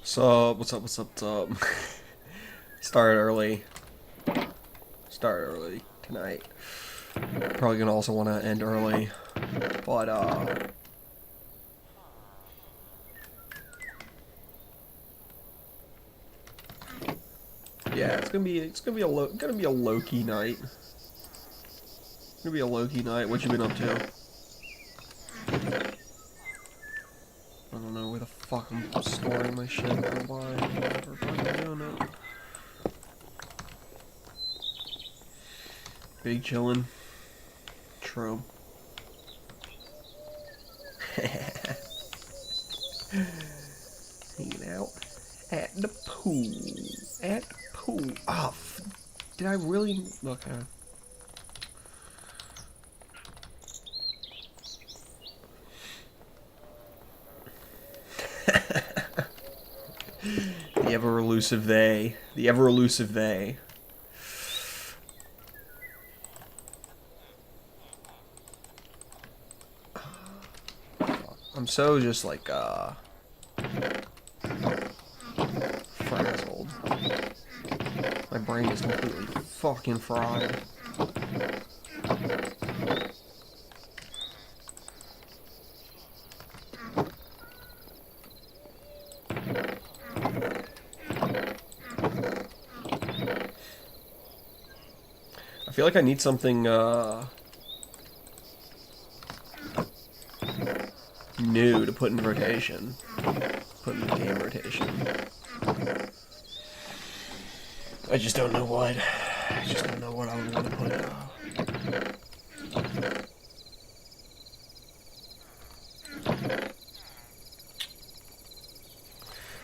So, what's up? Started early. Started early tonight. Probably gonna also want to end early. But, yeah, gonna be a Loki night. Gonna be a Loki night. What you been up to? I don't know where the fuck I'm storing my shit or why. Whatever, but I'm doing it. Big chillin'. True. Hanging out at the pool. pool. At pool. Oh, did I really? Okay. The ever elusive they. The ever elusive they. I'm so just like, frazzled. My brain is completely fucking fried. I feel like I need something, new to put in rotation. Put in the game rotation. I just don't know what. I just don't know what I would want to put.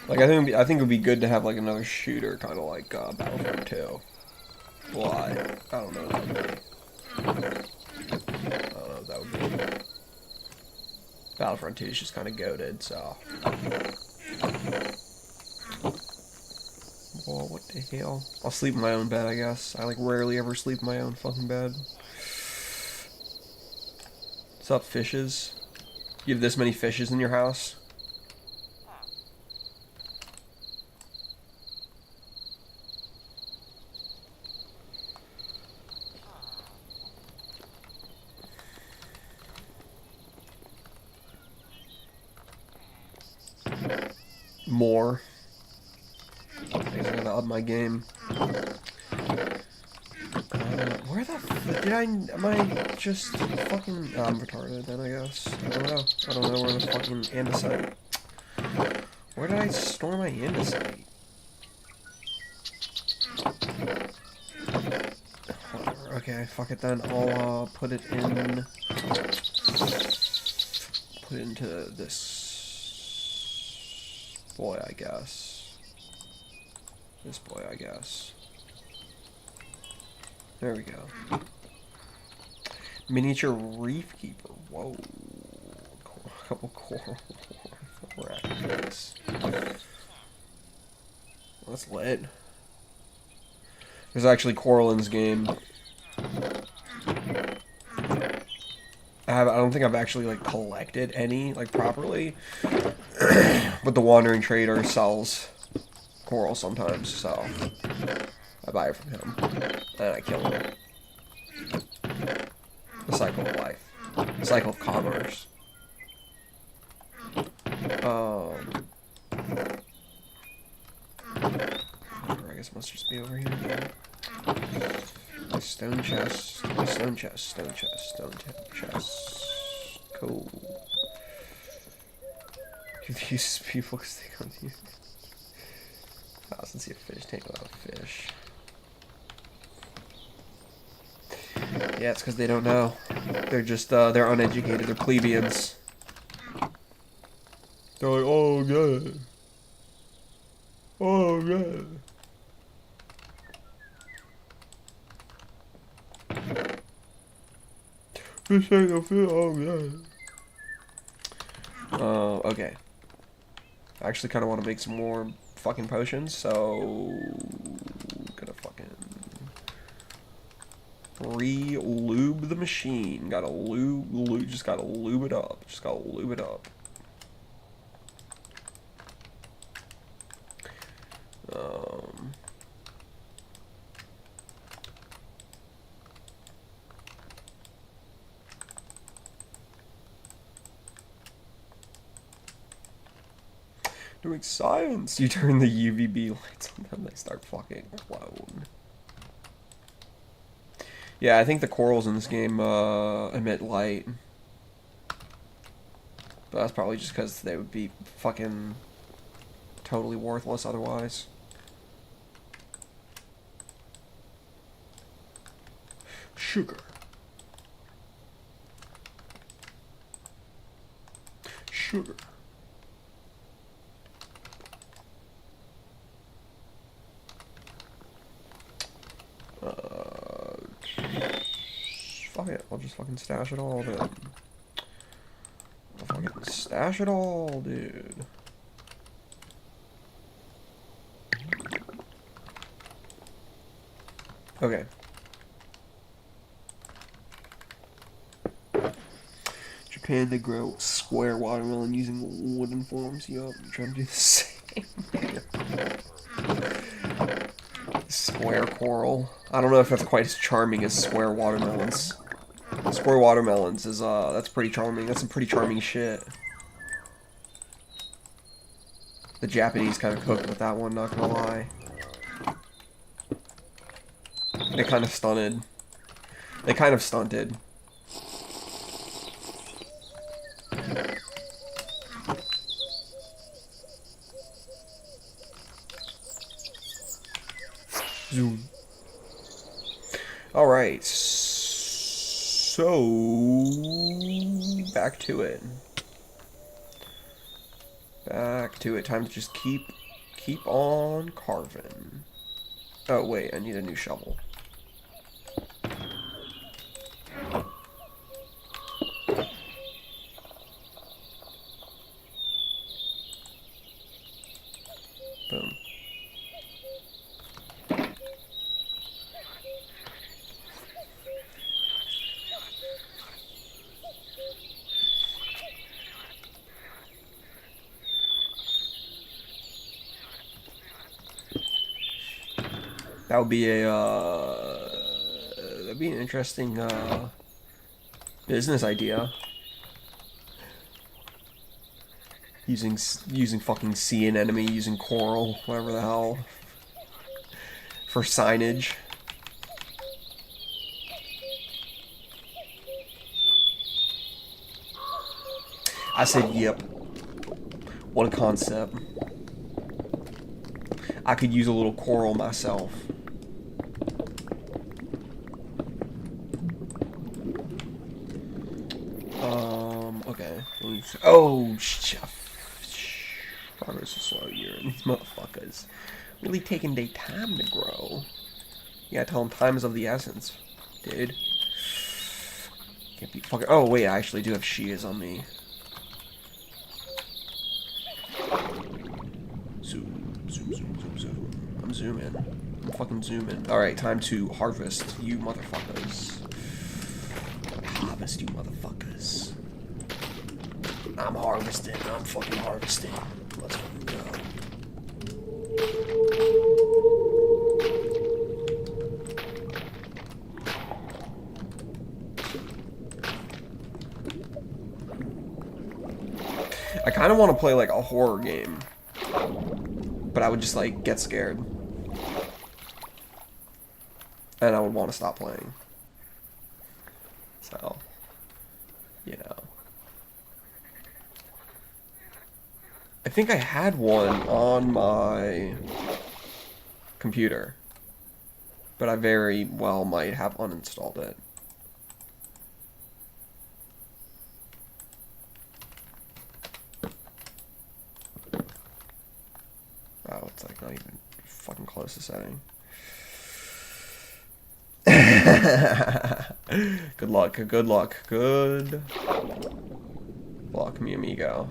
Like I think it would be good to have like another shooter, kind of like Battlefront 2. Well, I don't know what that would be. I don't know what that would be. Battlefront 2 is just kind of goated, so. Whoa, what the hell? I'll sleep in my own bed, I guess. I like rarely ever sleep in my own fucking bed. What's up, fishes? You have this many fishes in your house? More. I guess I gotta up my game. Where the f did I? Am I just fucking? I'm retarded then, I guess. I don't know. I don't know where the fucking andesite. Where did I store my andesite? Whatever. Okay, fuck it then. I'll put it in. Put it into this boy, I guess. This boy, I guess. There we go. Miniature reef keeper. Whoa. A couple coral rackets. That's lit. There's actually coral in this game. I don't think I've actually like collected any like properly. But the Wandering Trader sells coral sometimes, so I buy it from him. And I kill him. The cycle of life. The cycle of commerce. I guess it must just be over here again. My stone chest. My stone chest. Stone chest. Stone chest. Cool. Confuses people because they confuse. I doesn't see a fish tank without a fish. Yeah, it's because they don't know. They're just, they're uneducated. They're plebeians. They're like, oh, God. Oh, God. Fish ain't no fish. Oh, God. Okay. I actually kind of want to make some more fucking potions, so... Gonna fucking... Re-lube the machine. Gotta lube, just gotta lube it up. Just gotta lube it up. Doing science! You turn the UVB lights on them, they start fucking glowing. Yeah, I think the corals in this game emit light. But that's probably just because they would be fucking totally worthless otherwise. Sugar. Sugar. fuck it. I'll just fucking stash it all, dude. I'll fucking stash it all, dude. Okay. Japan, they grow square watermelon using wooden forms. Yup, I'm trying to do the same. Square coral. I don't know if that's quite as charming as square watermelons. Square watermelons is, that's pretty charming. That's some pretty charming shit. The Japanese kind of cooked with that one, not gonna lie. They kind of stunted. They kind of stunted. Zoom. Alright. So... back to it. Back to it. Time to just keep on carving. Oh, wait. I need a new shovel. Boom. That would be a, that'd be an interesting, business idea. Using fucking sea anemone, using coral, whatever the hell, for signage. I said, yep. What a concept. I could use a little coral myself. Okay. Oh, progress is slow here. These motherfuckers really taking their time to grow. Yeah, tell them time is of the essence, dude. Can't be fucking. Oh wait, I actually do have shears on me. Zoom. I'm zooming. I'm fucking zooming. All right, time to harvest, you motherfuckers. Harvest, you motherfuckers. I'm harvesting. I'm fucking harvesting. Let's fucking go. I kind of want to play like a horror game, but I would just like get scared, and I would want to stop playing. So, you know. I think I had one on my computer, but I very well might have uninstalled it. Oh, it's like not even fucking close to setting. Good luck, good luck, good luck, mi amigo.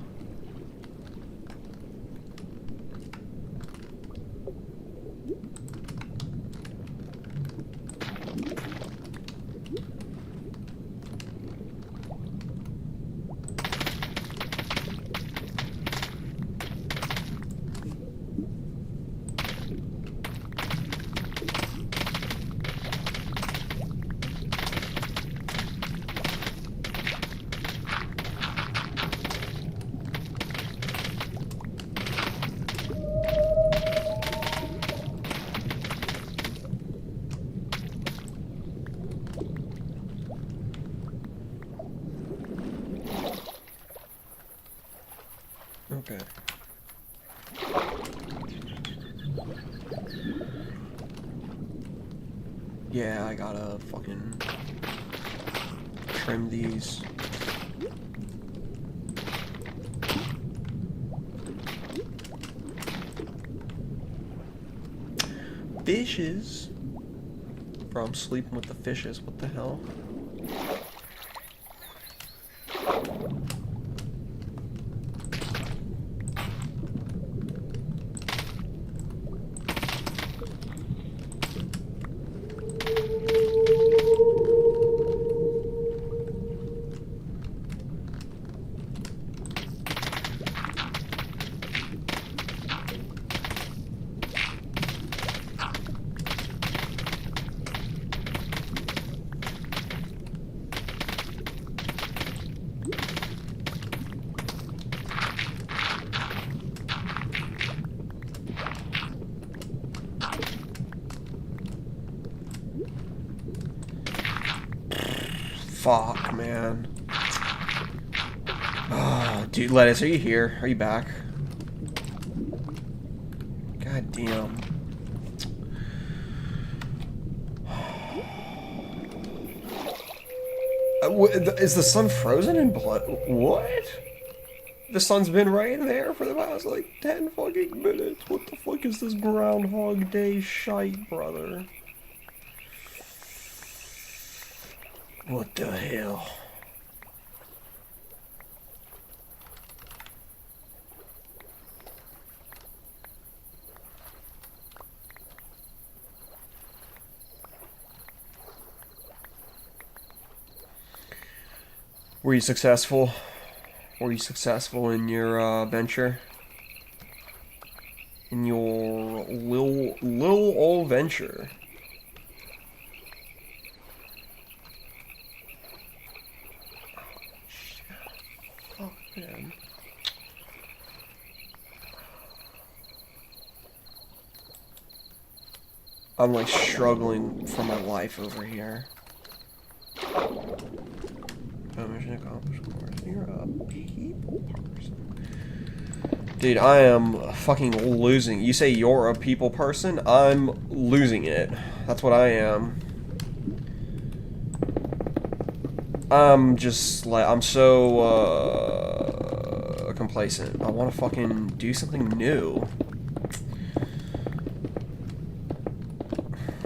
Okay. Yeah, I gotta fucking trim these. Fishes? Bro, I'm sleeping with the fishes. What the hell? Fuck, man. Oh, dude, Lettuce, are you here? Are you back? God damn. Is the sun frozen in blood? What? The sun's been right there for the past, like, 10 fucking minutes. What the fuck is this Groundhog Day shite, brother? What the hell? Were you successful? Were you successful in your venture? In your little old venture? Oh, man. I'm like struggling for my life over here. Mission accomplished, of course. You're a people person. Dude, I am fucking losing. You say you're a people person? I'm losing it. That's what I am. I'm just like, I'm so complacent. I want to fucking do something new.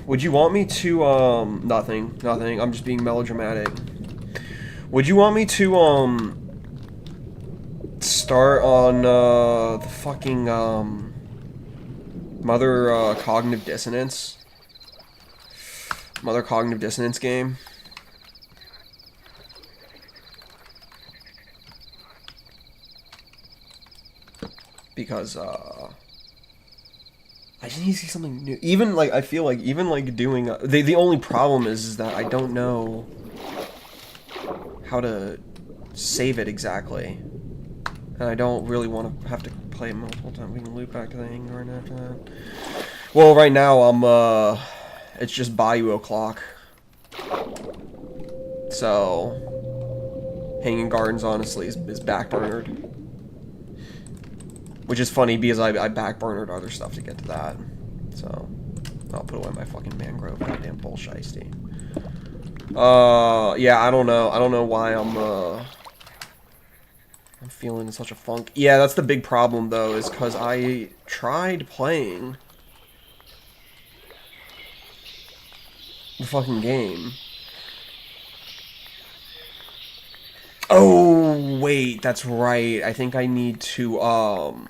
Would you want me to, nothing. I'm just being melodramatic. Would you want me to, start on, the fucking, Mother Cognitive Dissonance game? Because, I just need to see something new. Even, like, I feel like, even, like, doing... the only problem is that I don't know how to save it exactly. And I don't really want to have to play it multiple times. We can loop back to the hangar right after that. Well, right now, I'm, it's just Bayou O'Clock. So... Hanging Gardens, honestly, is backburnered. Which is funny because I backburnered other stuff to get to that. So, I'll put away my fucking mangrove, goddamn bullshisty. Yeah, I don't know. I don't know why I'm feeling in such a funk. Yeah, that's the big problem, though, is because I tried playing the fucking game. Oh, wait, that's right. I think I need to, oh,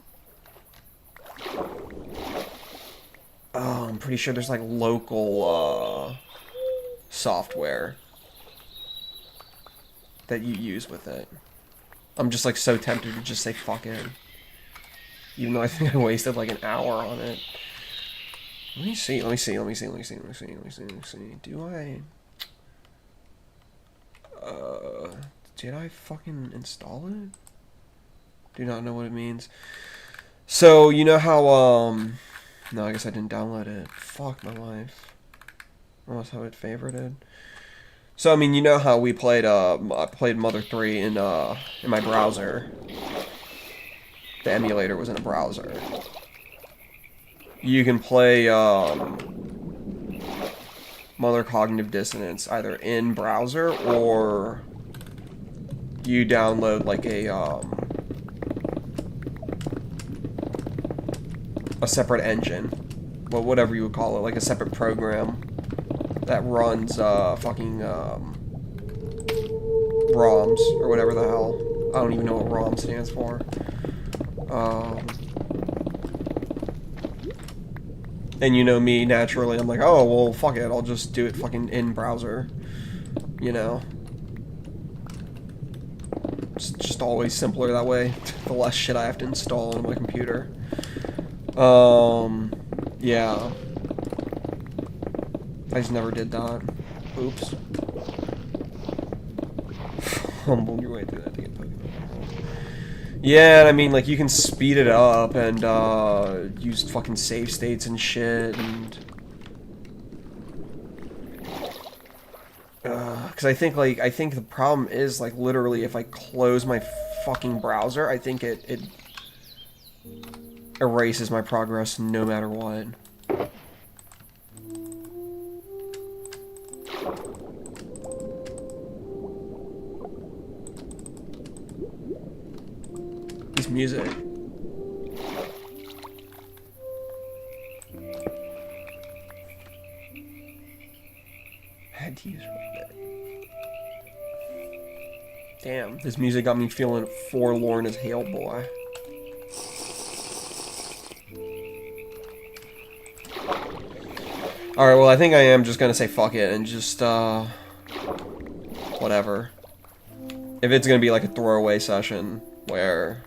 I'm pretty sure there's, like, local, software that you use with it. I'm just, like, so tempted to just say fuck it. Even though I think I wasted, like, an hour on it. Let me see. Do I... Did I fucking install it? Do not know what it means. So, you know how, no, I guess I didn't download it. Fuck my life. I must have it favorited. So, I mean, you know how we played, I played Mother 3 in my browser. The emulator was in a browser. You can play, Mother Cognitive Dissonance either in browser or you download like a separate engine, well, whatever you would call it, like a separate program that runs fucking ROMs, or whatever the hell. I don't even know what ROM stands for. And you know me, naturally, I'm like, oh, well, fuck it, I'll just do it fucking in browser. You know? It's just always simpler that way. The less shit I have to install on my computer. Yeah. I just never did that. Oops. Humble your way through that to get Pokemon. Yeah, I mean, like, you can speed it up and, use fucking save states and shit, and... Because I think the problem is, like, literally, if I close my fucking browser, I think it erases my progress no matter what. This music. I had to use it. Damn, this music got me feeling forlorn as hell, boy. Alright, well, I think I am just gonna say fuck it and just, whatever. If it's gonna be like a throwaway session where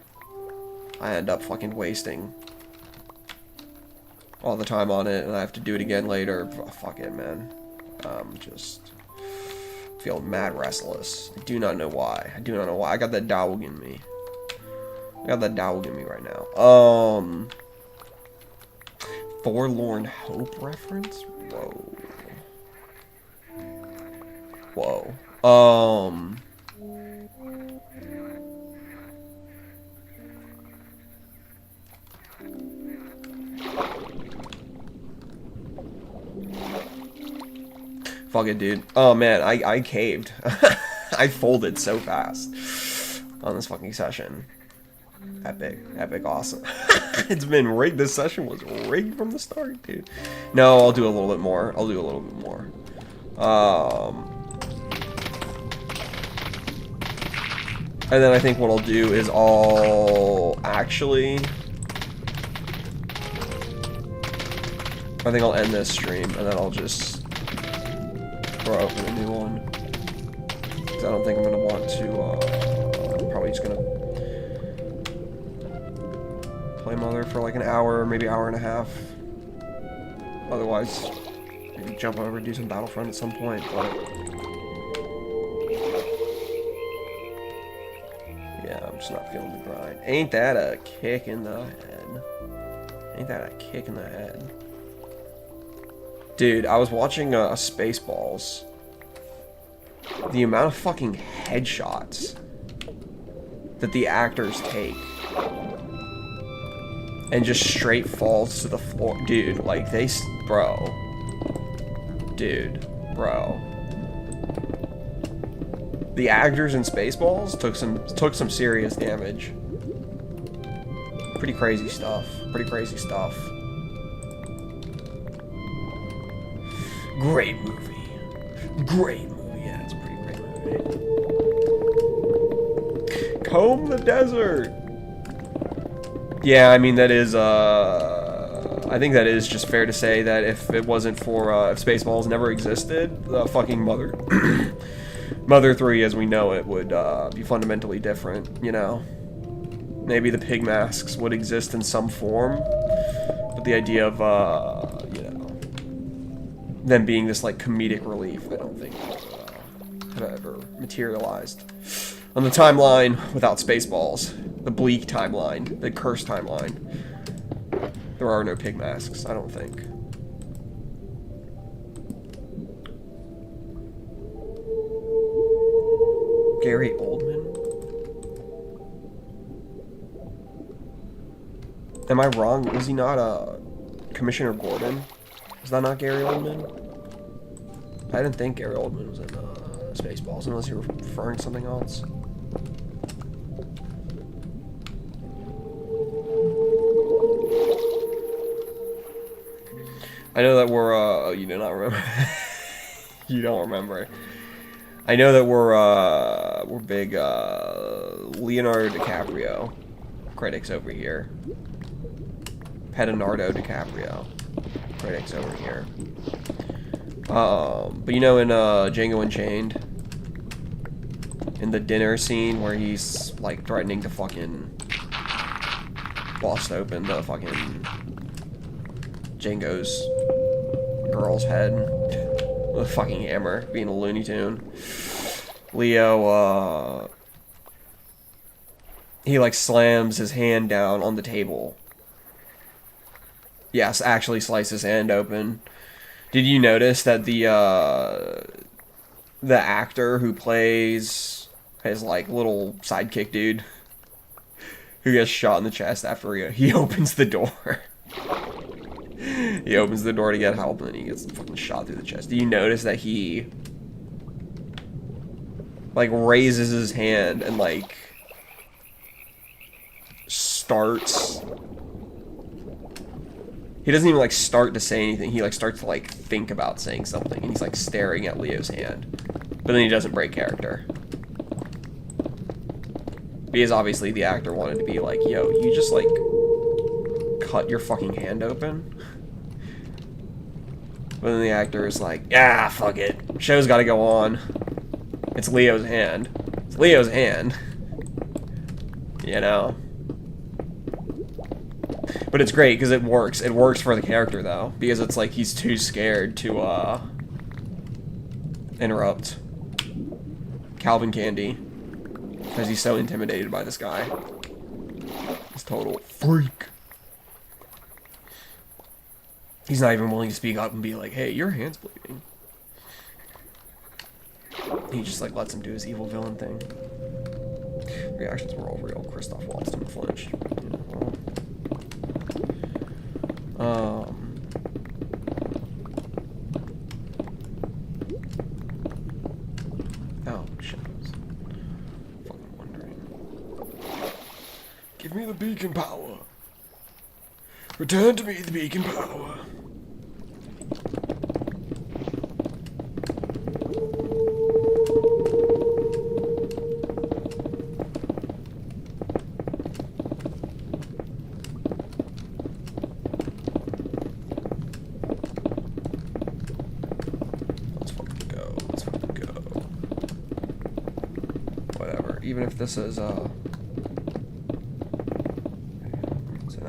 I end up fucking wasting all the time on it and I have to do it again later, fuck it, man. Just feel mad restless. I do not know why. I do not know why. I got that dog in me. I got that dog in me right now. Forlorn Hope reference? Whoa. Whoa. Fuck it, dude. Oh, man, I caved. I folded so fast on this fucking session. Epic. Epic awesome. It's been rigged. This session was rigged from the start, dude. No, I'll do a little bit more. I'll do a little bit more. And then I think what I'll do is I think I'll end this stream, and then I'll just throw open a new one. Because I don't think I'm going to want to, I'm probably just going to play Mother for like an hour, maybe hour and a half. Otherwise, maybe jump over and do some Battlefront at some point, but... yeah, I'm just not feeling the grind. Ain't that a kick in the head? Ain't that a kick in the head? Dude, I was watching Spaceballs. The amount of fucking headshots that the actors take and just straight falls to the floor. Dude, like bro. Dude, bro. The actors in Spaceballs took some serious damage. Pretty crazy stuff. Pretty crazy stuff. Great movie. Great movie. Yeah, it's a pretty great movie. Comb the Desert. Yeah, I mean, that is, I think that is just fair to say that if it wasn't for, if Spaceballs never existed, the fucking Mother 3 as we know it would, be fundamentally different, you know? Maybe the pig masks would exist in some form, but the idea of, you know, them being this, like, comedic relief, I don't think have ever materialized on the timeline without Spaceballs. The bleak timeline, the cursed timeline. There are no pig masks, I don't think. Gary Oldman? Am I wrong? Was he not Commissioner Gordon? Is that not Gary Oldman? I didn't think Gary Oldman was in Spaceballs, unless you were referring to something else. I know that we're, you do not remember. You don't remember. I know that we're big Leonardo DiCaprio critics over here. Pedonardo DiCaprio critics over here. But you know, in Django Unchained, in the dinner scene where he's like threatening to fucking bust open the fucking Django's girl's head with a fucking hammer, being a Looney Tune. Leo, he like slams his hand down on the table. Yes, actually slices his hand open. Did you notice that the actor who plays his like little sidekick dude who gets shot in the chest after he opens the door? He opens the door to get help and then he gets fucking shot through the chest. Do you notice that he like raises his hand and like starts... He doesn't even like start to say anything. He like starts to like think about saying something and he's like staring at Leo's hand. But then he doesn't break character. Because obviously the actor wanted to be like, yo, you just like cut your fucking hand open? But then the actor is like, yeah, fuck it. Show's gotta go on. It's Leo's hand. It's Leo's hand. You know? But it's great because it works. It works for the character though. Because it's like he's too scared to interrupt Calvin Candy. Because he's so intimidated by this guy. He's total freak. He's not even willing to speak up and be like, hey, your hand's bleeding. He just like lets him do his evil villain thing. Reactions were all real. Christoph Waltz didn't flinch. Oh shit. I was fucking wondering. Give me the beacon power. Return to me the beacon power. Even if this is, I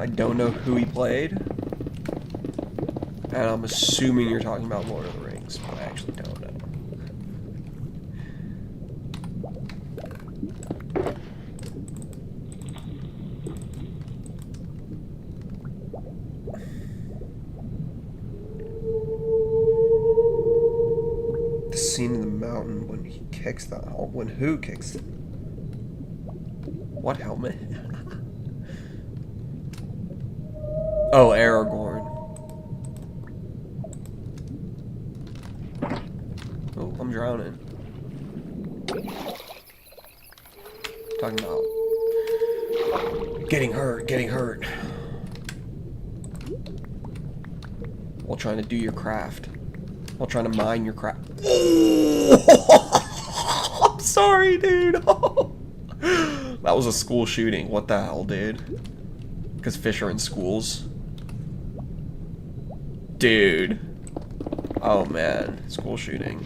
don't know who he played, and I'm assuming you're talking about Lord of the Rings, but I actually don't know. The scene in the mountain when he kicks the helmet, when who kicks it? What helmet? Oh, Aragorn. Oh, I'm drowning. Talking about getting hurt. While trying to do your craft. While trying to mine your craft. I'm sorry, dude. That was a school shooting. What the hell, dude? Because fish are in schools. Dude. Oh, man. School shooting.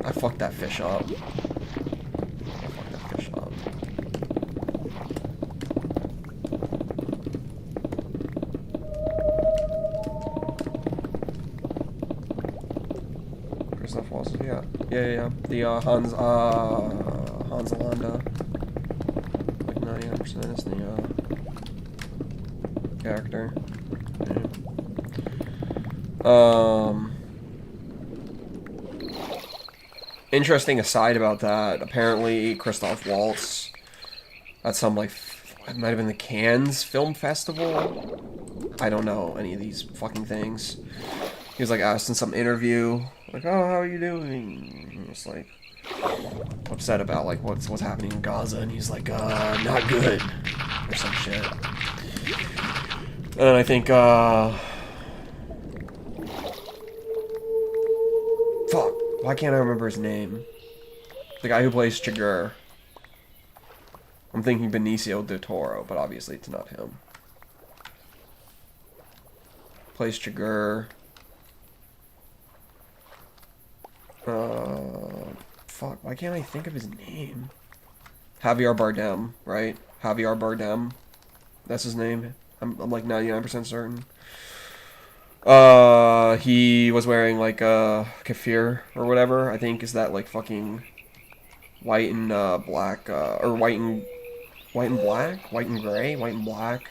I fucked that fish up. Yeah. The Hans Alanda. Like 99% is the character. Yeah. Interesting aside about that. Apparently, Christoph Waltz at some like it might have been the Cannes Film Festival. I don't know any of these fucking things. He was like asked in some interview, like, "Oh, how are you doing?" He was like upset about like what's happening in Gaza, and he's like, "Not good," or some shit. And I think Why can't I remember his name? The guy who plays Chigurh. I'm thinking Benicio del Toro, but obviously it's not him. Plays Chigurh. Fuck, why can't I think of his name? Javier Bardem, right? Javier Bardem. That's his name. I'm like 99% certain. He was wearing like a keffiyeh or whatever. I think is that like fucking white and black or white and black, white and gray, white and black.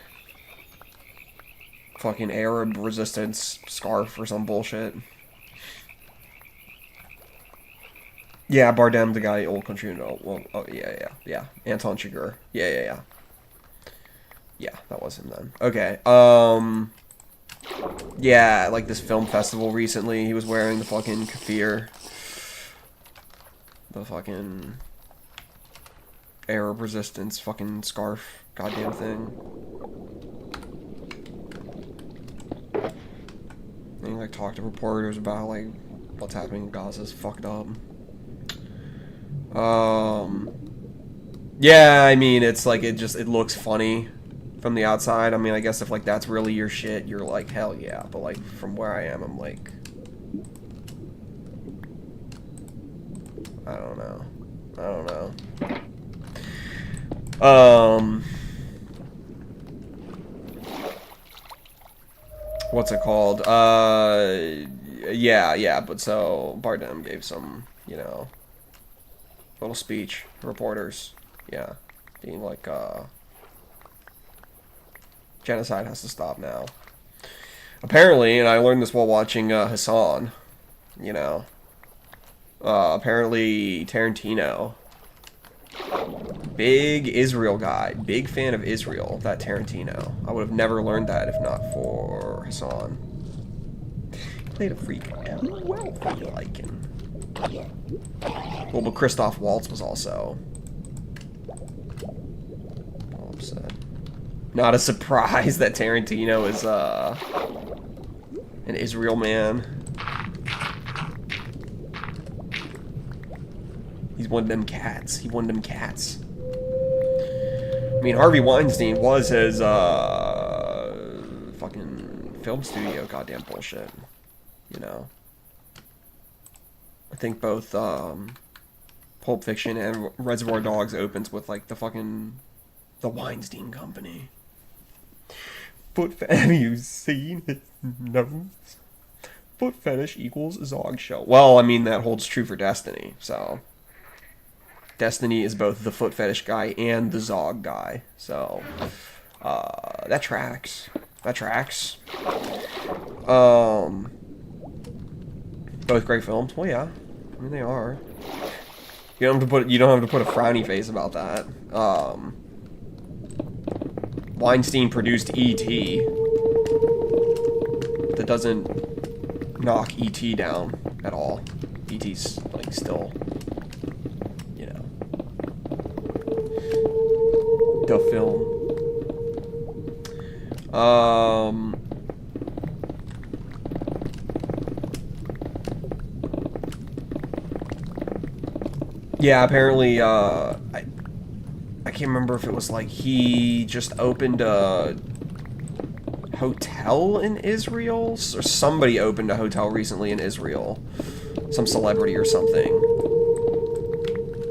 Fucking Arab resistance scarf or some bullshit. Yeah, Bardem, the guy, Old Country. No, well, oh yeah. Anton Chigurh. Yeah. Yeah, that was him then. Okay. Yeah, like this film festival recently, he was wearing the fucking keffiyeh. The fucking Arab resistance fucking scarf goddamn thing. And he like talked to reporters about like what's happening in Gaza is fucked up. Yeah, I mean it's like it looks funny from the outside. I mean, I guess if like that's really your shit, you're like hell yeah. But like from where I am, I'm like I don't know. What's it called? Yeah, but so Bardem gave some, you know, little speech to reporters. Yeah. Being like, genocide has to stop now. Apparently, and I learned this while watching Hassan, you know, apparently Tarantino, big Israel guy, big fan of Israel, that Tarantino. I would have never learned that if not for Hassan. Played a freak too well for you liking. Well, but Christoph Waltz was also all upset. Not a surprise that Tarantino is an Israel man. He's one of them cats. I mean, Harvey Weinstein was his fucking film studio goddamn bullshit. You know. I think both Pulp Fiction and Reservoir Dogs opens with like the Weinstein Company. Have you seen his nose? Foot fetish equals Zog show. Well, I mean that holds true for Destiny. So Destiny is both the foot fetish guy and the Zog guy. So that tracks. Both great films. Well, yeah. I mean, they are. You don't have to put a frowny face about that. Weinstein produced E.T. That doesn't knock E.T. down at all. E.T.'s like still, you know, the film. Yeah, apparently, I can't remember if it was like he just opened a hotel in Israel, or somebody opened a hotel recently in Israel, some celebrity or something.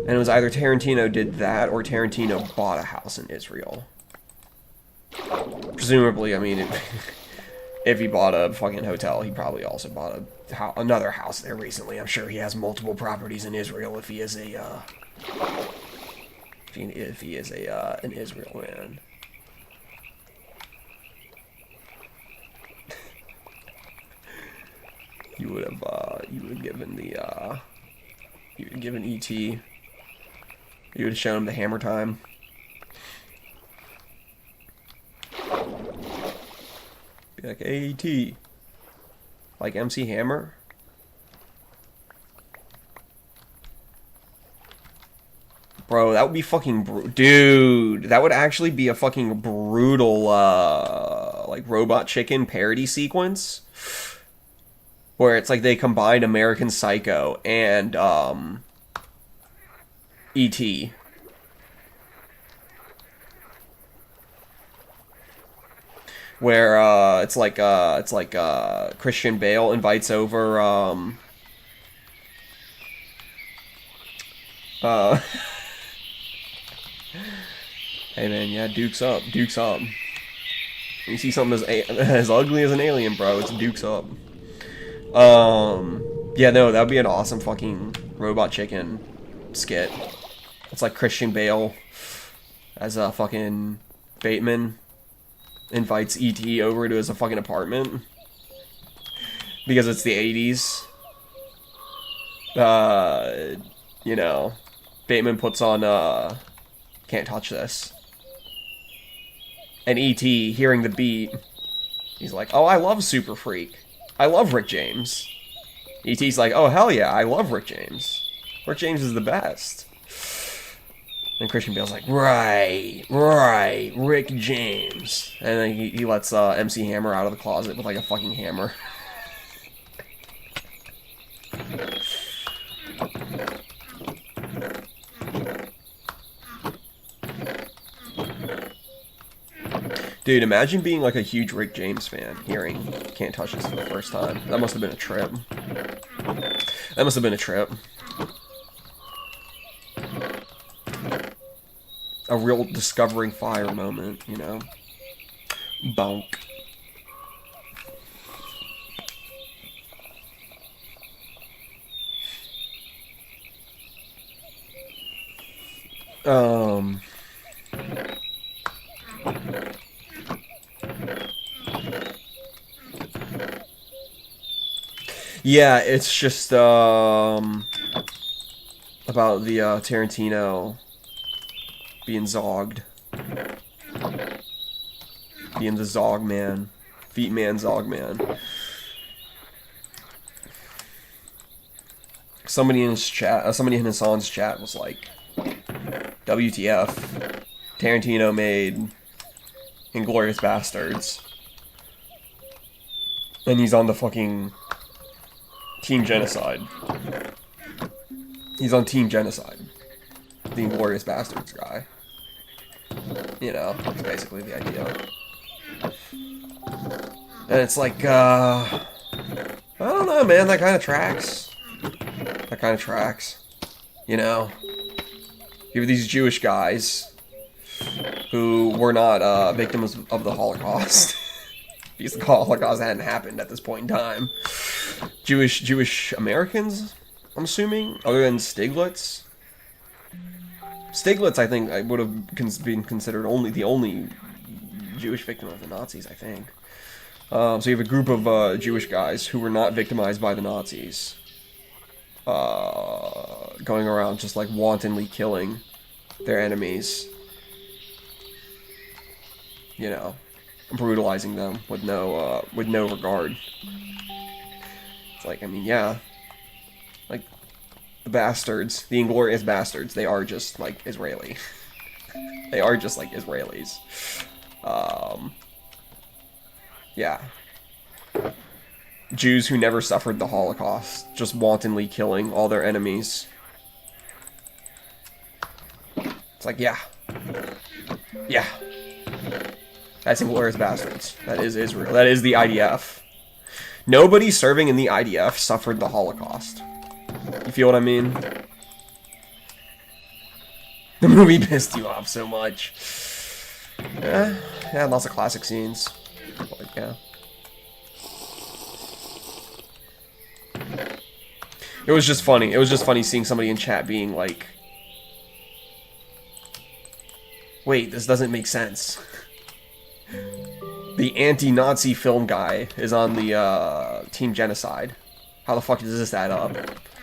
And it was either Tarantino did that or Tarantino bought a house in Israel. Presumably, I mean, if he bought a fucking hotel, he probably also bought another house there recently. I'm sure he has multiple properties in Israel if he is a an Israel man. You would have given E.T. You would have shown him the Hammer Time. Be like, hey, E.T. Like MC Hammer? Bro, that would be fucking dude, that would actually be a fucking brutal, like, Robot Chicken parody sequence. where it's like they combined American Psycho and E.T. Where it's like Christian Bale invites over uh hey man, yeah, Duke's up. Duke's up. You see something as ugly as an alien, bro, it's Duke's up. Yeah, no, that would be an awesome fucking Robot Chicken skit. It's like Christian Bale as a fucking Bateman invites E.T. over to his fucking apartment because it's the 80s. You know, Bateman puts on Can't Touch This. And E.T., hearing the beat, he's like, oh, I love Super Freak. I love Rick James. E.T.'s like, oh, hell yeah, I love Rick James. Rick James is the best. And Christian Bale's like, right, Rick James. And then he lets MC Hammer out of the closet with like a fucking hammer. Dude, imagine being like a huge Rick James fan, hearing Can't Touch This for the first time. That must have been a trip. That must have been a trip. A real discovering fire moment, you know? Bonk. Yeah, it's just, about the, Tarantino being zogged. Being the Zog Man. Feet Man, Zog Man. Somebody in his chat, somebody in Hassan's chat was like, WTF. Tarantino made Inglourious Bastards. And he's on the fucking Team Genocide. He's on Team Genocide. The Inglourious Bastards guy. You know, that's basically the idea. And it's like, I don't know, man, that kind of tracks. That kind of tracks. You know? You have these Jewish guys who were not victims of the Holocaust. Because the Holocaust hadn't happened at this point in time. Jewish Americans, I'm assuming, other than Stiglitz. Stiglitz, I think, would have been considered the only Jewish victim of the Nazis, I think. So you have a group of Jewish guys who were not victimized by the Nazis, going around just like wantonly killing their enemies. You know, brutalizing them with no regard. It's like, I mean, yeah, like the bastards, the Inglourious Bastards, they are just like Israeli. They are just like Israelis. Yeah. Jews who never suffered the Holocaust, just wantonly killing all their enemies. It's like, yeah. Yeah. That's Inglourious Bastards. That is Israel. That is the IDF. Nobody serving in the IDF suffered the Holocaust. You feel what I mean? The movie pissed you off so much. Yeah, lots of classic scenes. But, yeah. It was just funny. It was just funny seeing somebody in chat being like, wait, this doesn't make sense. The anti-Nazi film guy is on the Team Genocide. How the fuck does this add up?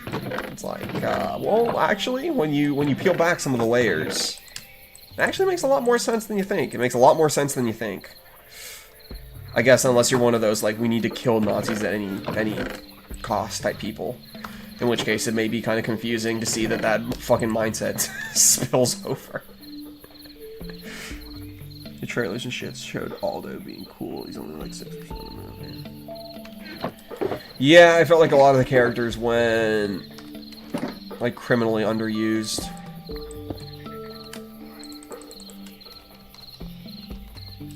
It's like, well, actually, when you peel back some of the layers, it actually makes a lot more sense than you think. It makes a lot more sense than you think. I guess unless you're one of those, like, we need to kill Nazis at any cost type people. In which case, it may be kind of confusing to see that fucking mindset spills over. The trailers and shit showed Aldo being cool. He's only like 6% of the movie. Yeah, I felt like a lot of the characters went like criminally underused.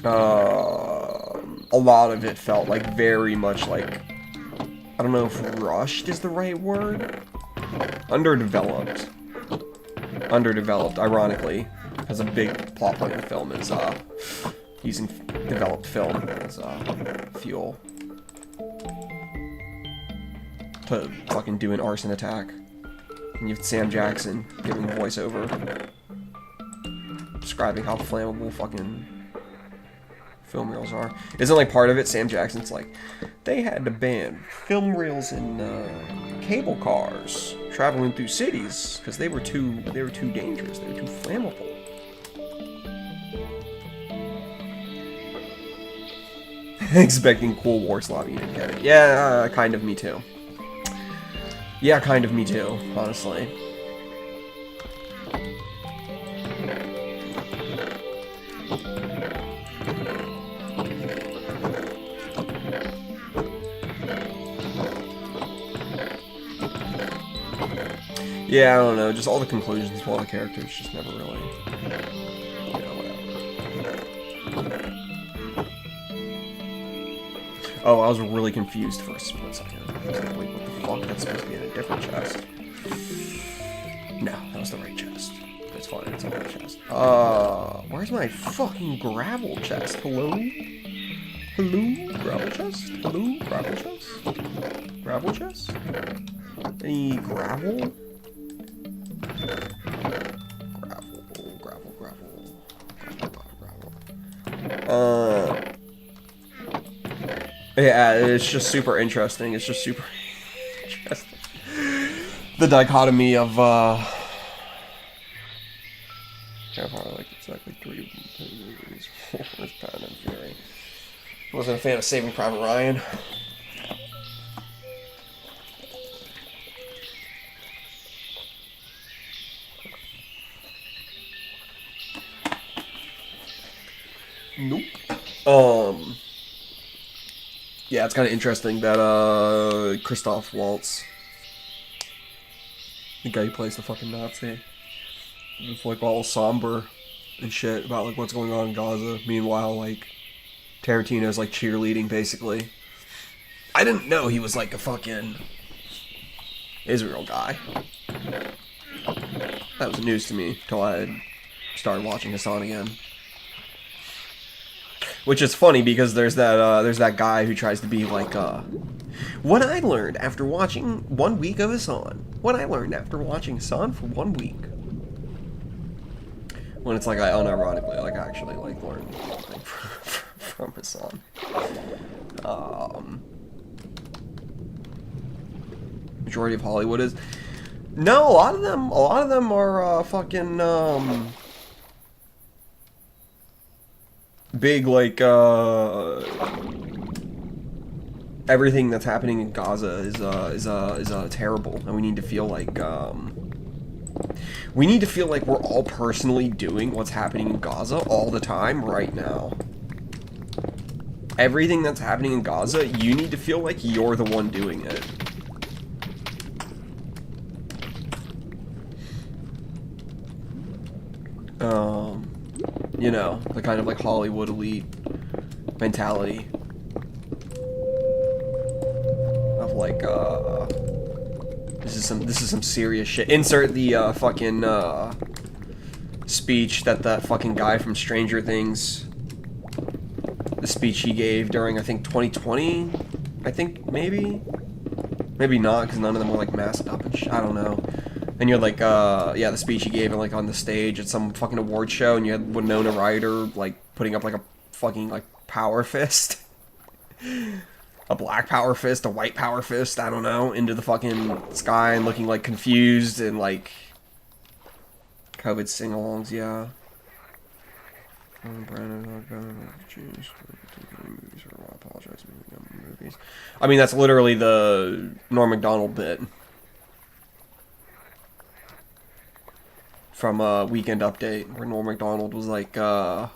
A lot of it felt like very much like, I don't know if rushed is the right word. Underdeveloped. Underdeveloped, ironically, as a big plot point in the film is using developed film as fuel to fucking do an arson attack. And you have Sam Jackson giving voiceover, describing how flammable fucking film reels are. Isn't like part of it Sam Jackson's like, they had to ban film reels in cable cars traveling through cities because they were too dangerous, they were too flammable. Expecting Cool War Slav, you didn't get it. Yeah, kind of me too. Yeah, kind of me too, honestly. Yeah, I don't know, just all the conclusions to all the characters just never really... You know, whatever. Oh, I was really confused for a split second. I was like, wait, what the fuck? That's supposed to be in a different chest. No, that was the right chest. It's fine, it's on the right chest. Where's my fucking gravel chest? Hello? Hello? Gravel chest? Hello? Gravel chest? Gravel chest? Any gravel? Yeah, it's just super interesting. It's just super interesting. The dichotomy of, yeah, probably like exactly 3 movies. It's kind of Fury. Wasn't a fan of Saving Private Ryan. Nope. Yeah, it's kind of interesting that, Christoph Waltz, the guy who plays the fucking Nazi, is, like, all somber and shit about, like, what's going on in Gaza. Meanwhile, like, Tarantino's, like, cheerleading, basically. I didn't know he was, like, a fucking Israel guy. That was news to me till I started watching Hassan again. Which is funny because there's that guy who tries to be like, what I learned after watching 1 week of Hassan. What I learned after watching Hassan for 1 week. When it's like I unironically, like, actually, like, learned something from Hassan. Majority of Hollywood is... No, a lot of them are, fucking, big, like, everything that's happening in Gaza is terrible, and we need to feel like we're all personally doing what's happening in Gaza all the time right now. Everything that's happening in Gaza, you need to feel like you're the one doing it. You know, the kind of like Hollywood elite mentality of like, this is some serious shit. Insert the fucking speech that fucking guy from Stranger Things, the speech he gave during, I think, 2020, I think, maybe not, because none of them were like masked up and shit. I don't know. And you had, like, yeah, the speech he gave, like, on the stage at some fucking award show, and you had Winona Ryder, like, putting up, like, a fucking, like, power fist. A black power fist, a white power fist, I don't know, into the fucking sky and looking, like, confused and, like, COVID sing-alongs, yeah. I mean, that's literally the Norm Macdonald bit. From a Weekend Update, where Norm Macdonald was like, Mel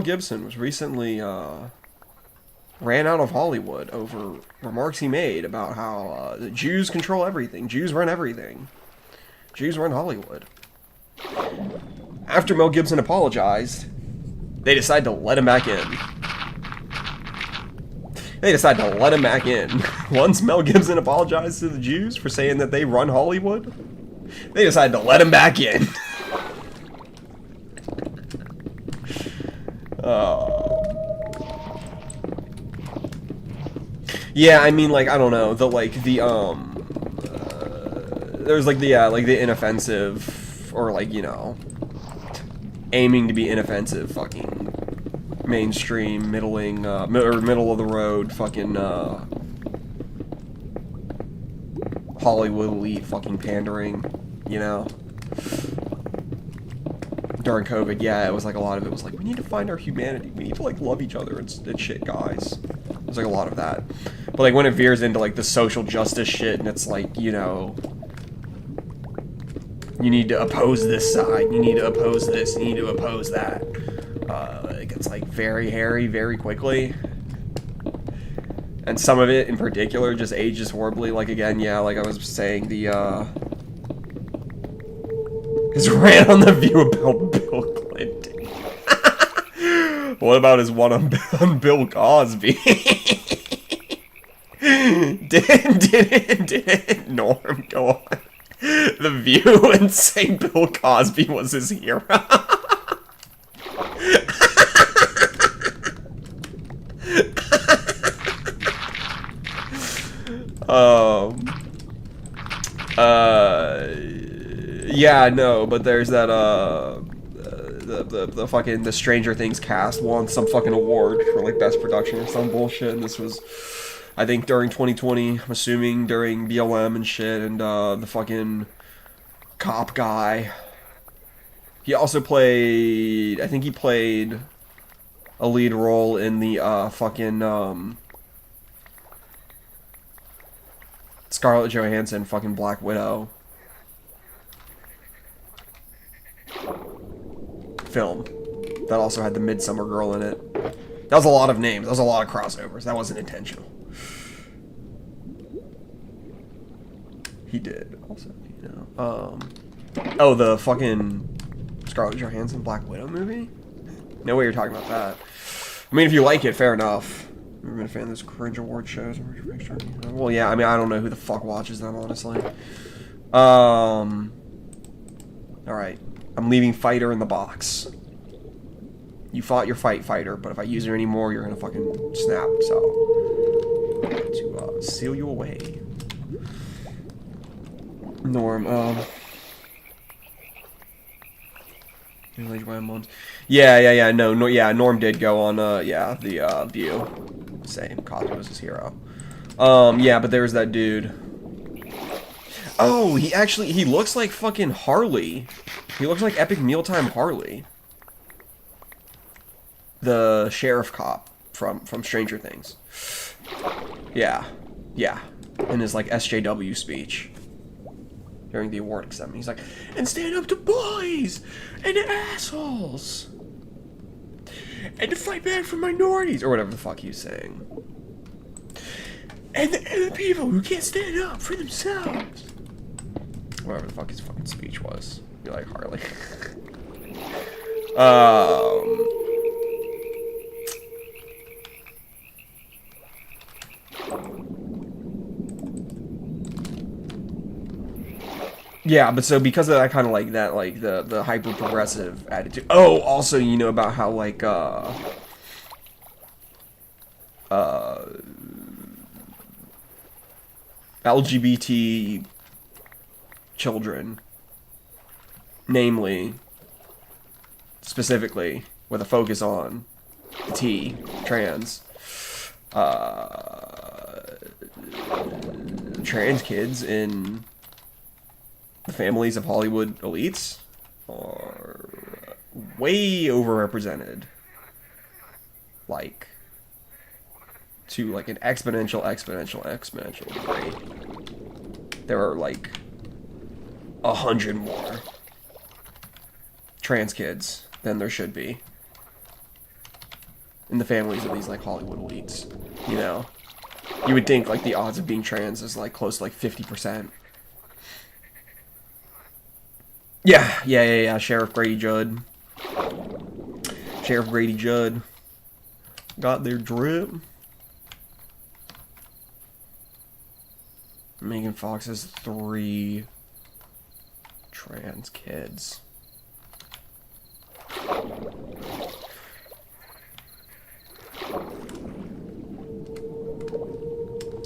Gibson was recently, ran out of Hollywood over remarks he made about how the Jews control everything. Jews run everything. Jews run Hollywood. After Mel Gibson apologized, they decided to let him back in. Once Mel Gibson apologized to the Jews for saying that they run Hollywood, they decided to let him back in. Yeah, I mean, like, I don't know, there's like the inoffensive, or like, you know, aiming to be inoffensive fucking mainstream, middling, or middle of the road fucking, Hollywood elite fucking pandering, you know? During COVID, yeah, it was like a lot of it was like, we need to find our humanity. We need to, like, love each other and shit, guys. There's like a lot of that. But like when it veers into like the social justice shit and it's like, you know, you need to oppose this side, you need to oppose this, you need to oppose that. It gets like very hairy very quickly. And some of it in particular just ages horribly. Like again, yeah, like I was saying, the his rant on The View about Bill Clinton. What about his one on Bill Cosby? Didn't Norm go on The View and say Bill Cosby was his hero? Yeah, no, but there's that, the fucking, the Stranger Things cast won some fucking award for, like, best production or some bullshit, and this was, I think, during 2020, I'm assuming, during BLM and shit, and, the fucking cop guy. He also played, I think he played a lead role in the, fucking, Scarlett Johansson fucking Black Widow film that also had the Midsummer Girl in it. That was a lot of names. That was a lot of crossovers. That wasn't intentional. He did also, you know. Oh, the fucking Scarlett Johansson Black Widow movie? No way you're talking about that. I mean, if you like it, fair enough. I've been a fan of those cringe award shows. Well, yeah, I mean, I don't know who the fuck watches them, honestly. Alright. I'm leaving Fighter in the box. You fought your fighter, but if I use her anymore, you're gonna fucking snap, so... I'm going to, seal you away. Norm, Yeah, no, Norm did go on, yeah, the, View. Same, Cosby was his hero. Yeah, but there's that dude. Oh, he looks like fucking Harley. He looks like Epic Mealtime Harley. The sheriff cop from Stranger Things. Yeah. In his, like, SJW speech. During the award ceremony. He's like, and stand up to boys! And assholes! And to fight back for minorities! Or whatever the fuck he was saying. And the people who can't stand up for themselves! Whatever the fuck his fucking speech was. Be like Harley. Yeah, but so because of that kind of like that, like the hyper progressive attitude. Oh, also you know about how like LGBT children, namely, specifically, with a focus on the T, trans, trans kids in the families of Hollywood elites are way overrepresented. Like, to like an exponential degree. There are like 100 more trans kids than there should be in the families of these like Hollywood elites. You know, you would think like the odds of being trans is like close to like 50%. Yeah. Sheriff Grady Judd. Sheriff Grady Judd got their drip. Megan Fox has 3 trans kids.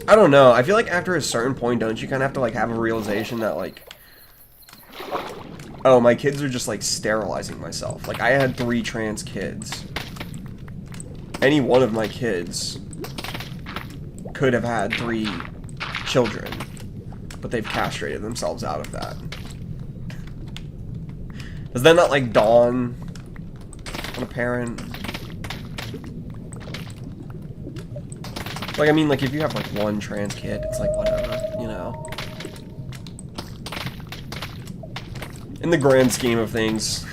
I don't know. I feel like after a certain point, don't you kind of have to like have a realization that like, oh, my kids are just like sterilizing myself. Like I had 3 trans kids. Any one of my kids could have had 3 children, but they've castrated themselves out of that. Does that not like dawn on a parent? Like, I mean, like, if you have, like, 1 trans kid, it's like, whatever, you know? In the grand scheme of things,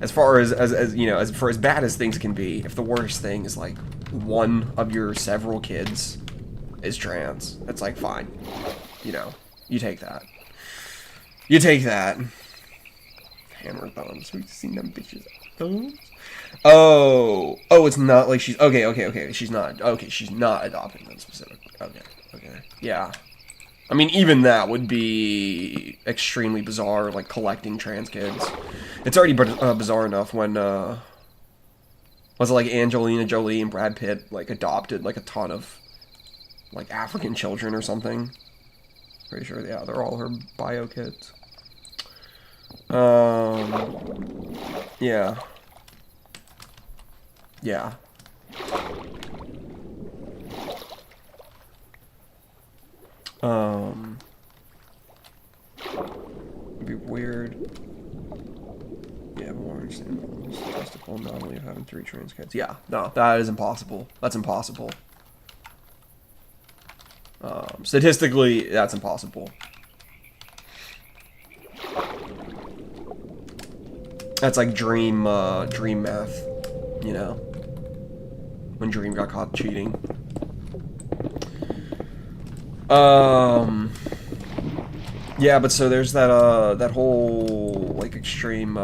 as far as you know, as for as bad as things can be, if the worst thing is, like, 1 of your several kids is trans, it's like, fine. You know, you take that. You take that. Hammer thumbs. We've seen them bitches. Thumbs? Oh, it's not like she's okay. She's not adopting them specifically. Okay, yeah. I mean, even that would be extremely bizarre, like collecting trans kids. It's already bizarre enough when was it like Angelina Jolie and Brad Pitt like adopted like a ton of like African children or something. Pretty sure, yeah, they're all her bio kids. Yeah. Yeah. It'd be weird. Yeah, more understandable. Statistical anomaly of having 3 trans kids. Yeah, no, that is impossible. That's impossible. Statistically, that's impossible. That's like dream math, you know? When Dream got caught cheating. Yeah, but so there's that, that whole, like, extreme,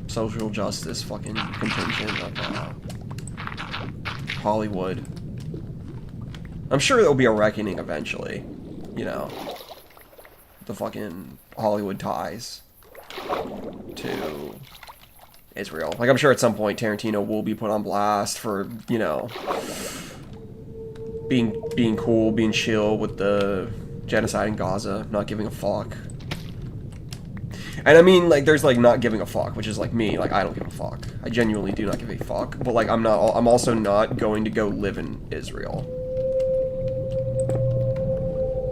social justice fucking contingent of, Hollywood. I'm sure there'll be a reckoning eventually, you know? The fucking Hollywood ties to Israel. Like, I'm sure at some point Tarantino will be put on blast for, you know, being cool, being chill with the genocide in Gaza, not giving a fuck. And I mean, like, there's, like, not giving a fuck, which is, like, me. Like, I don't give a fuck. I genuinely do not give a fuck. But, like, I'm also not going to go live in Israel.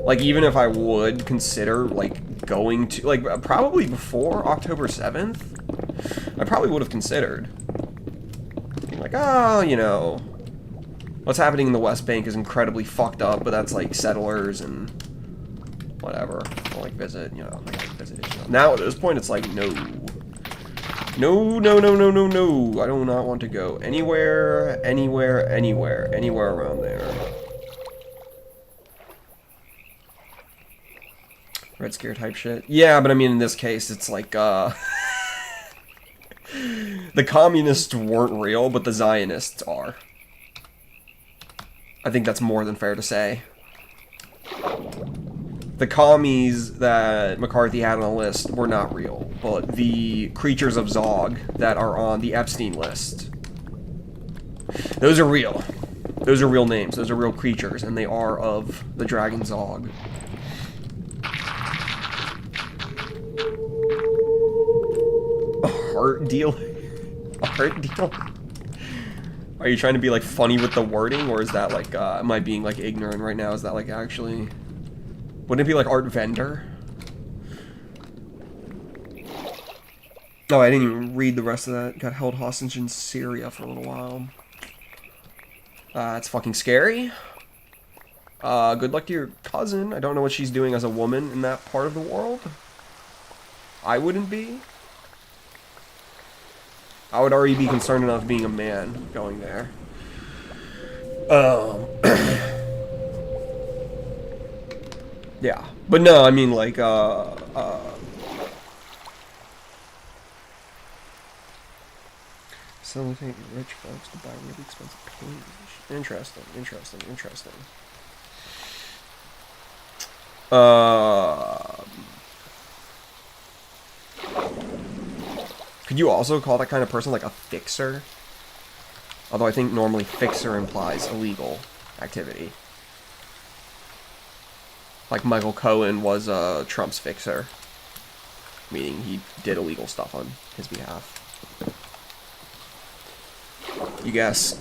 Like, even if I would consider, like, going to, like, probably before October 7th, I probably would have considered. Like, oh, you know, what's happening in the West Bank is incredibly fucked up, but that's, like, settlers and whatever. I'll, like, visit, you know, like, visit Israel. Now, at this point, it's like, no. No. I do not want to go anywhere around there. Red Scare type shit. Yeah, but I mean, in this case, it's like, the communists weren't real, but the Zionists are. I think that's more than fair to say. The commies that McCarthy had on the list were not real, but the creatures of Zog that are on the Epstein list, those are real. Those are real names. Those are real creatures, and they are of the dragon Zog. A heart deal? A heart deal? Are you trying to be, like, funny with the wording, or is that, like, am I being, like, ignorant right now? Is that, like, actually... Wouldn't it be, like, art vendor? Oh, I didn't even read the rest of that. Got held hostage in Syria for a little while. It's fucking scary. Good luck to your cousin. I don't know what she's doing as a woman in that part of the world. I wouldn't be. I would already be concerned enough being a man going there. Yeah. But no, I mean, like, so we think rich folks to buy really expensive paintings. Interesting, interesting, interesting. Could you also call that kind of person like a fixer? Although I think normally fixer implies illegal activity. Like Michael Cohen was Trump's fixer. Meaning he did illegal stuff on his behalf. You guess.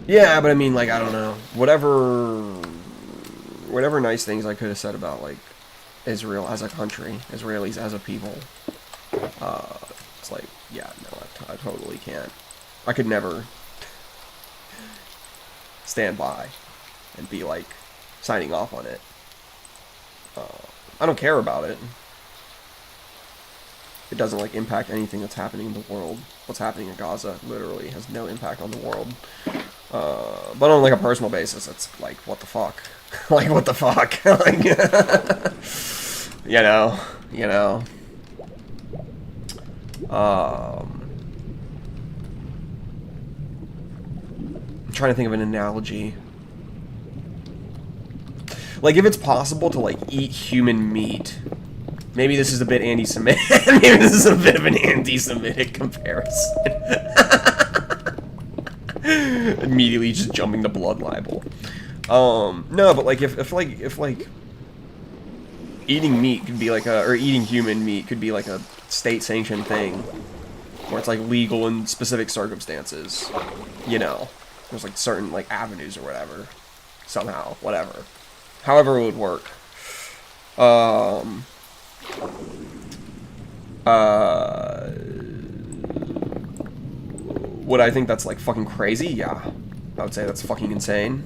Yeah, but I mean, like, I don't know. Whatever nice things I could have said about, like, Israel as a country, Israelis as a people. It's like, yeah, no, I totally can't. I could never stand by and be, like, signing off on it. I don't care about it. It doesn't, like, impact anything that's happening in the world. What's happening in Gaza literally has no impact on the world. But on, like, a personal basis, it's like, what the fuck? Like, what the fuck? Like, you know. I'm trying to think of an analogy. Like, if it's possible to, like, eat human meat... Maybe this is a bit anti-Semitic. Maybe this is a bit of an anti-Semitic comparison. Immediately just jumping to blood libel. No, but like if eating meat could be like or eating human meat could be like a state-sanctioned thing, where it's like legal in specific circumstances. You know, there's like certain like avenues or whatever, somehow, whatever, however it would work. Would I think that's like fucking crazy? Yeah, I would say that's fucking insane.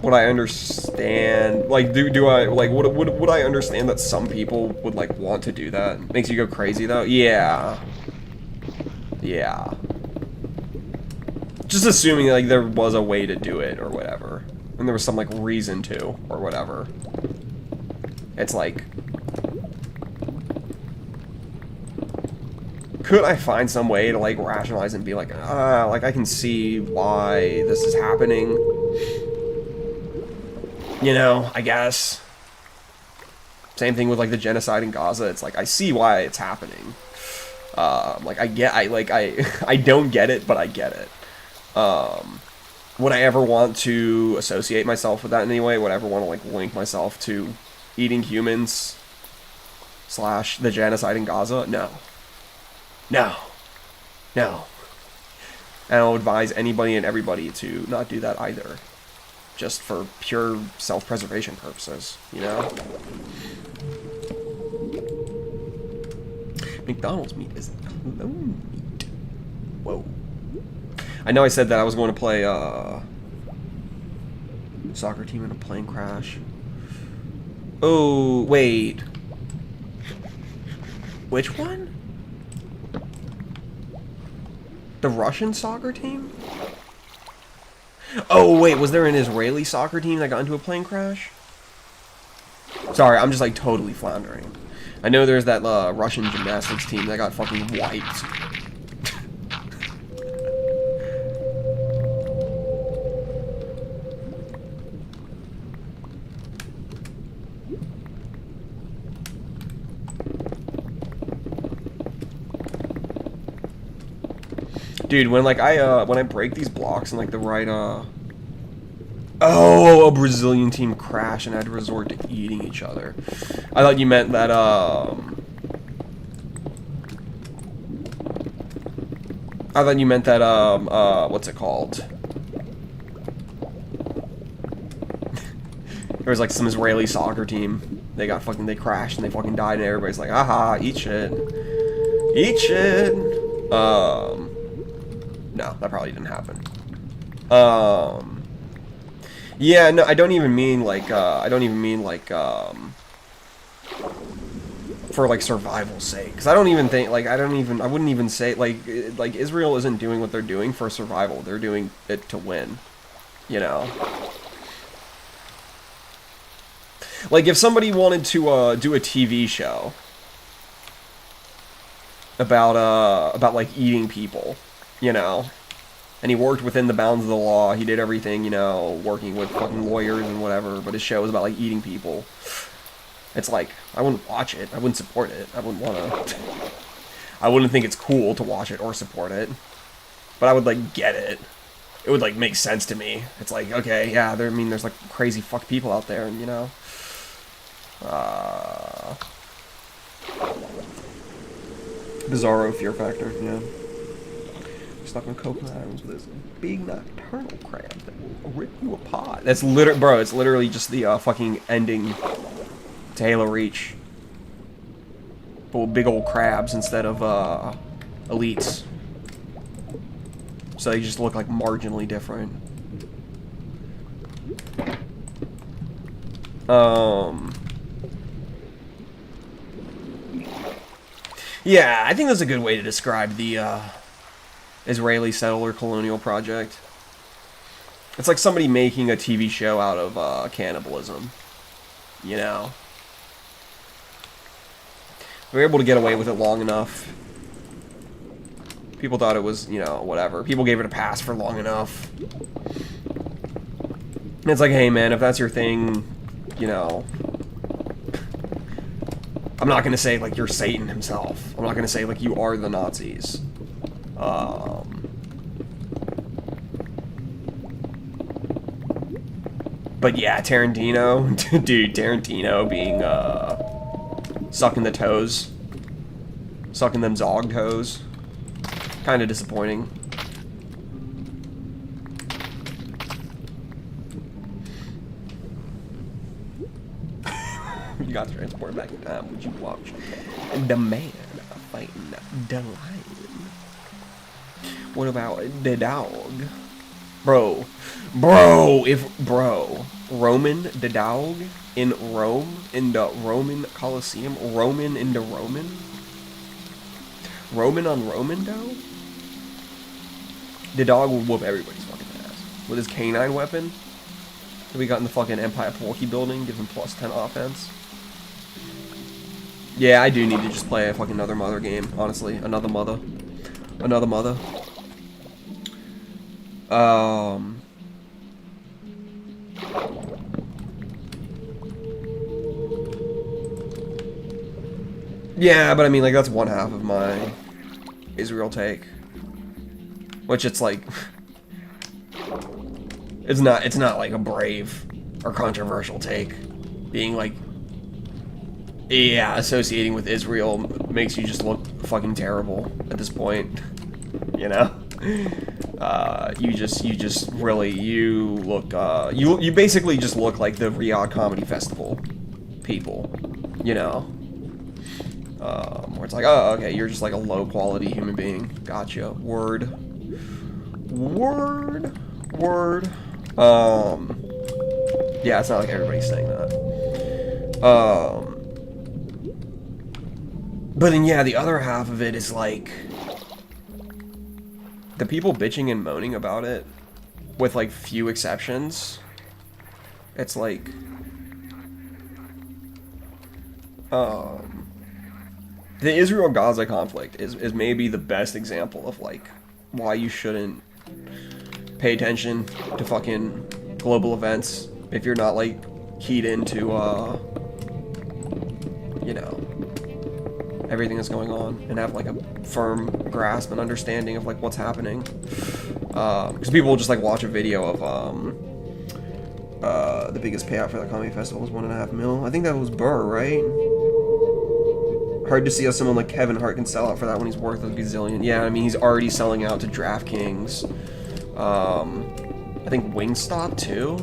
Would I understand? Like, do I like would I understand that some people would like want to do that? Makes you go crazy though. Yeah. Just assuming like there was a way to do it or whatever, and there was some like reason to or whatever. It's like, could I find some way to like rationalize and be like, like I can see why this is happening? You know, I guess. Same thing with like the genocide in Gaza. It's like I see why it's happening. Like I don't get it, but I get it. Would I ever want to associate myself with that in any way? Would I ever want to like link myself to eating humans / the genocide in Gaza? No. And I'll advise anybody and everybody to not do that either. Just for pure self-preservation purposes, you know? McDonald's meat is alone meat. Whoa. I know I said that I was going to play soccer team in a plane crash. Oh, wait. Which one? The Russian soccer team? Oh, wait, was there an Israeli soccer team that got into a plane crash? Sorry, I'm just, like, totally floundering. I know there's that Russian gymnastics team that got fucking wiped. Dude, when like when I break these blocks in like the right oh, a Brazilian team crashed and had to resort to eating each other. I thought you meant that what's it called? There was like some Israeli soccer team. They crashed and they fucking died and everybody's like, aha, eat shit. Eat shit. No, that probably didn't happen. Yeah, no, I don't even mean like for like survival's sake. Because I don't even think like I wouldn't even say like Israel isn't doing what they're doing for survival. They're doing it to win. You know. Like if somebody wanted to do a TV show about like eating people, you know, and he worked within the bounds of the law. He did everything, you know, working with fucking lawyers and whatever, but his show was about like eating people. It's like, I wouldn't watch it. I wouldn't support it. I wouldn't want to. I wouldn't think it's cool to watch it or support it. But I would, like, get it. It would, like, make sense to me. It's like, okay, yeah, there's, like, crazy fuck people out there, and, you know. Bizarro Fear Factor, yeah. Stuck on Coconut Islands with this big nocturnal crab that will rip you apart. That's bro, it's literally just the, fucking ending to Halo Reach. But with big old crabs instead of, elites. So they just look like marginally different. Yeah, I think that's a good way to describe the, Israeli settler colonial project. It's like somebody making a TV show out of, cannibalism. You know? They were able to get away with it long enough. People thought it was, you know, whatever. People gave it a pass for long enough. And it's like, hey man, if that's your thing, you know, I'm not gonna say like you're Satan himself. I'm not gonna say like you are the Nazis. But yeah, Tarantino, dude, Tarantino being sucking the toes, sucking them Zog toes, kind of disappointing. You got transported back in time. Would you watch the man fighting the lion? What about the dog? Bro, Roman the dog in Rome, in the Roman Colosseum, Roman into Roman? Roman on Roman, though? The dog will whoop everybody's fucking ass. With his canine weapon that we got in the fucking Empire Porky building, give him plus 10 offense. Yeah, I do need to just play a fucking another mother game, honestly. Another mother. Yeah, but I mean, like, that's one half of my Israel take. Which it's like... It's not like a brave or controversial take. Being like... Yeah, associating with Israel makes you just look fucking terrible at this point. You know? You basically just look like the Riyadh Comedy Festival people. You know? Where it's like, oh, okay, you're just like a low-quality human being. Gotcha. Word. Yeah, it's not like everybody's saying that. But then, yeah, the other half of it is like... The people bitching and moaning about it, with like few exceptions, it's like... The Israel-Gaza conflict is maybe the best example of, like, why you shouldn't pay attention to fucking global events if you're not, like, keyed into, you know, everything that's going on, and have, like, a firm grasp and understanding of, like, what's happening. Because people will just, like, watch a video of, the biggest payout for that comedy festival was $1.5 million. I think that was Burr, right? Hard to see how someone like Kevin Hart can sell out for that when he's worth a gazillion. Yeah, I mean, he's already selling out to DraftKings. I think Wingstop, too?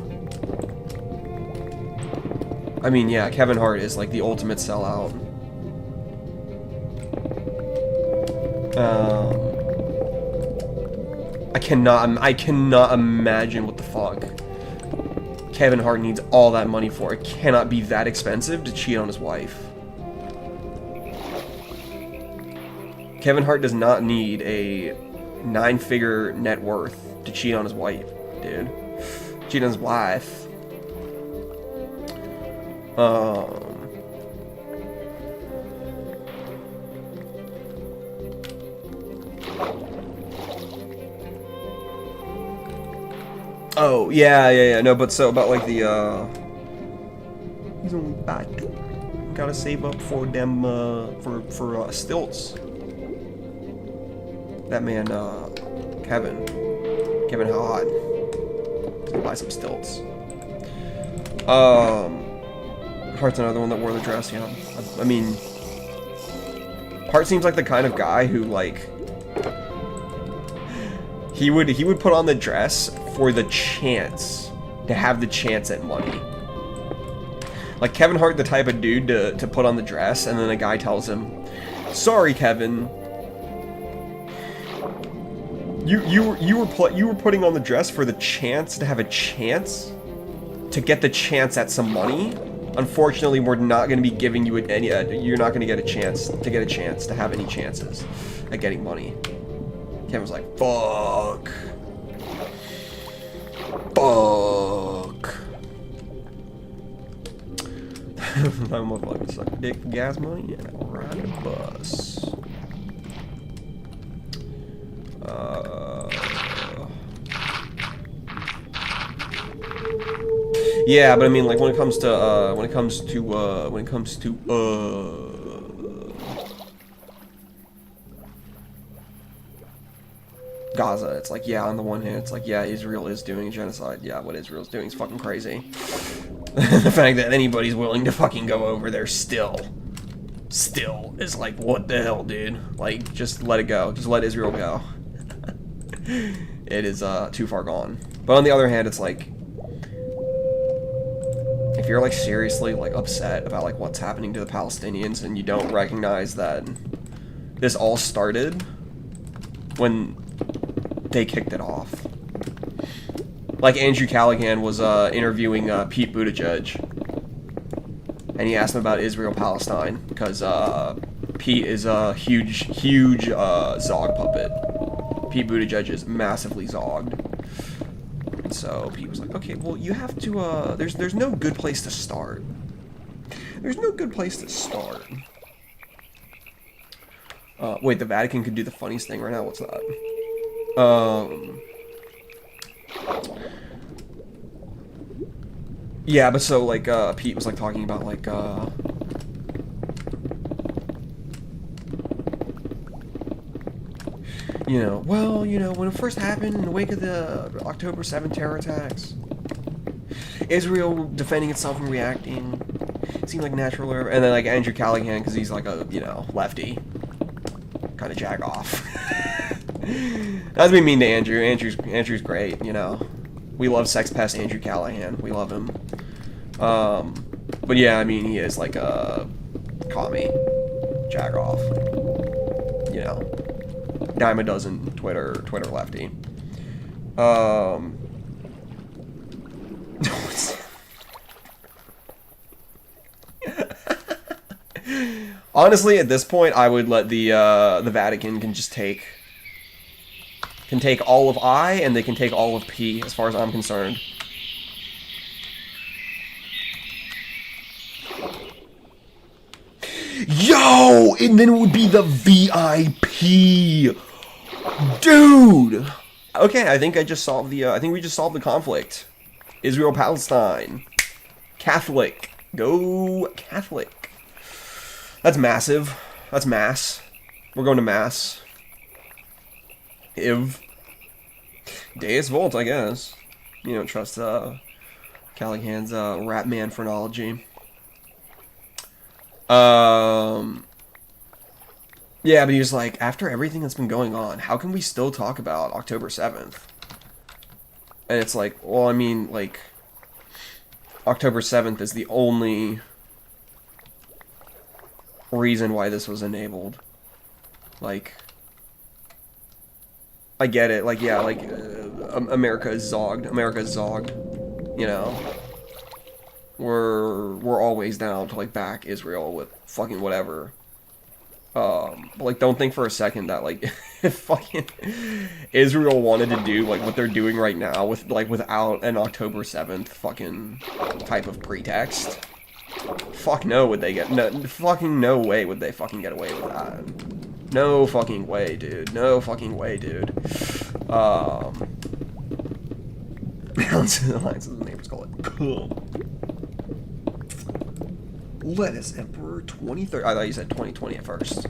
I mean, yeah, Kevin Hart is, like, the ultimate sellout. I cannot imagine what the fuck Kevin Hart needs all that money for. It cannot be that expensive to cheat on his wife. Kevin Hart does not need a 9-figure net worth to cheat on his wife, dude. Cheat on his wife. Oh, yeah. No, but so about like the, he's only back. Gotta save up for them, for stilts. That man, Kevin Hart. He's gonna buy some stilts. Hart's another one that wore the dress, yeah. I mean, Hart seems like the kind of guy who, like, he would put on the dress for the chance to have the chance at money. Like, Kevin Hart, the type of dude to put on the dress, and then a guy tells him, "Sorry, Kevin. You were putting on the dress for the chance to have a chance to get the chance at some money. Unfortunately, we're not going to be giving you any. You're not going to get a chance to have any chances at getting money." Kevin was like, "Fuck." I'm like, suck dick for gas money and I'll ride a bus. Yeah, but I mean, like, when it comes to Gaza, it's like, yeah, on the one hand, it's like, yeah, Israel is doing genocide. Yeah, what Israel's doing is fucking crazy. The fact that anybody's willing to fucking go over there still is like, what the hell, dude? Like, just let it go. Just let Israel go. It is too far gone. But on the other hand, it's like, if you're like seriously like upset about like what's happening to the Palestinians and you don't recognize that this all started when they kicked it off. Like, Andrew Callaghan was interviewing Pete Buttigieg, and he asked him about Israel-Palestine, because Pete is a huge Zog puppet. Pete Buttigieg is massively zogged. And so Pete was like, okay, well, you have to, there's no good place to start. There's no good place to start. Wait, the Vatican could do the funniest thing right now? What's that? Yeah, but so, like, Pete was, like, talking about, like, you know, well, you know, when it first happened in the wake of the October 7th terror attacks, Israel defending itself and reacting seemed like natural, and then, like, Andrew Callaghan, because he's, like, a, you know, lefty, kind of jag off. Not to be mean to Andrew. Andrew's great, you know. We love sex pest Andrew Callaghan. We love him. But yeah, I mean, he is like a commie. Jag off. You know. Dime a dozen Twitter lefty. Honestly, at this point, I would let the Vatican can take all of I, and they can take all of P, as far as I'm concerned. Yo! And then it would be the VIP! Dude! Okay, I think I just solved the, I think we just solved the conflict. Israel-Palestine. Catholic. Go Catholic. That's massive. That's mass. We're going to mass. Deus Vult, I guess. You don't trust Callaghan's rap man phrenology. Yeah, but he was like, after everything that's been going on, how can we still talk about October 7th? And it's like, well, I mean, like, October 7th is the only reason why this was enabled. Like, I get it, like, yeah, like, America is zogged. America is zogged, you know? We're always down to, like, back Israel with fucking whatever. But, like, don't think for a second that, like, if fucking Israel wanted to do, like, what they're doing right now with, like, without an October 7th fucking type of pretext, fuck no would they get, no, fucking no way would they fucking get away with that. No fucking way, dude. No fucking way, dude. Balance of the Alliance of the Neighbors call it. Cool. Lettuce Emperor 2030. I thought you said 2020 at first.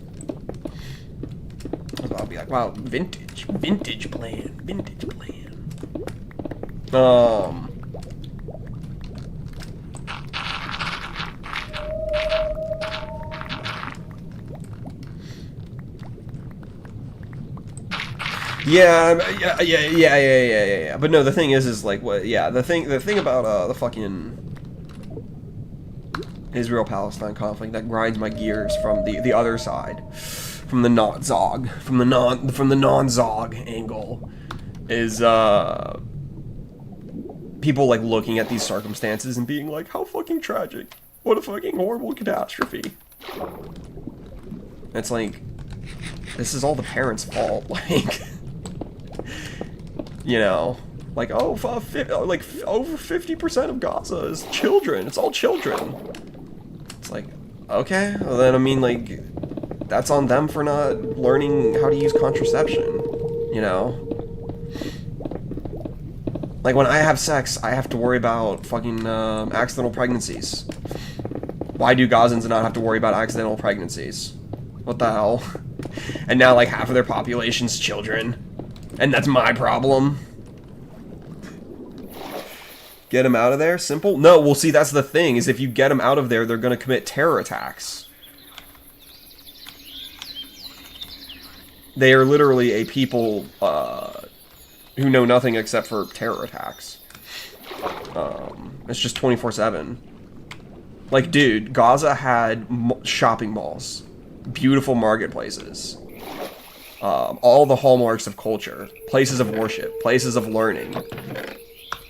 I'll be like, wow, vintage plan. Yeah. But no, the thing is like, what? Yeah, the thing about the fucking Israel-Palestine conflict that grinds my gears from the other side, from the non-Zog, from the non-Zog angle, is people like looking at these circumstances and being like, how fucking tragic! What a fucking horrible catastrophe! It's like, this is all the parents' fault, like. You know, like, oh, like, over 50% of Gaza is children. It's all children. It's like, okay, well then, I mean, like, that's on them for not learning how to use contraception, you know? Like, when I have sex, I have to worry about fucking accidental pregnancies. Why do Gazans not have to worry about accidental pregnancies? What the hell? And now, like, half of their population's children. And that's my problem. Get them out of there? Simple? No, well, see, that's the thing, is if you get them out of there, they're going to commit terror attacks. They are literally a people who know nothing except for terror attacks. It's just 24/7. Like, dude, Gaza had shopping malls. Beautiful marketplaces. All the hallmarks of culture, places of worship, places of learning.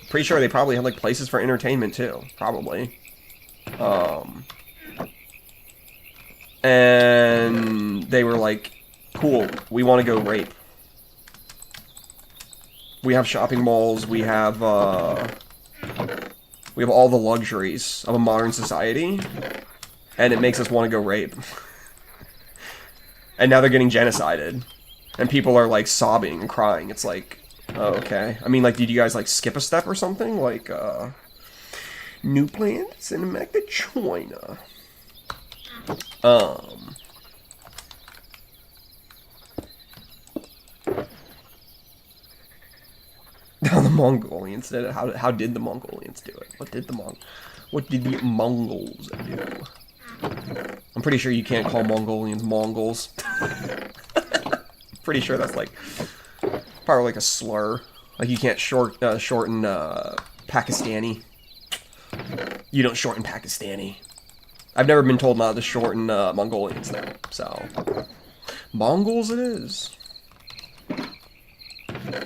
Pretty sure they probably had like places for entertainment too, probably. And they were like, cool, we want to go rape. We have shopping malls, we have all the luxuries of a modern society, and it makes us want to go rape. And now they're getting genocided. And people are, like, sobbing and crying. It's like, oh, okay. I mean, like, did you guys, like, skip a step or something? Like, new plans? Send them back to China. How the Mongolians did it. How did the Mongolians do it? What did the Mongols do? I'm pretty sure you can't call Mongolians Mongols. Pretty sure that's like probably like a slur. Like you can't shorten Pakistani. You don't shorten Pakistani. I've never been told not to shorten Mongolians though. So Mongols it is.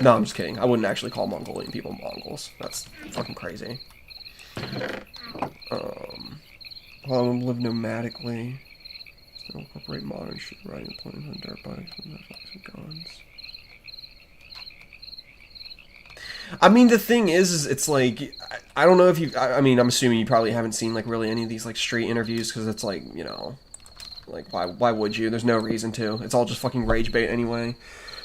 No, I'm just kidding. I wouldn't actually call Mongolian people Mongols. That's fucking crazy. Well, I live nomadically. Still incorporate modern shit, riding planes on dirt bikes and fucking guns. I mean, the thing is it's like, I don't know if you, I mean, I'm assuming you probably haven't seen, like, really any of these, like, street interviews, because it's like, you know, like, why would you? There's no reason to. It's all just fucking rage bait anyway.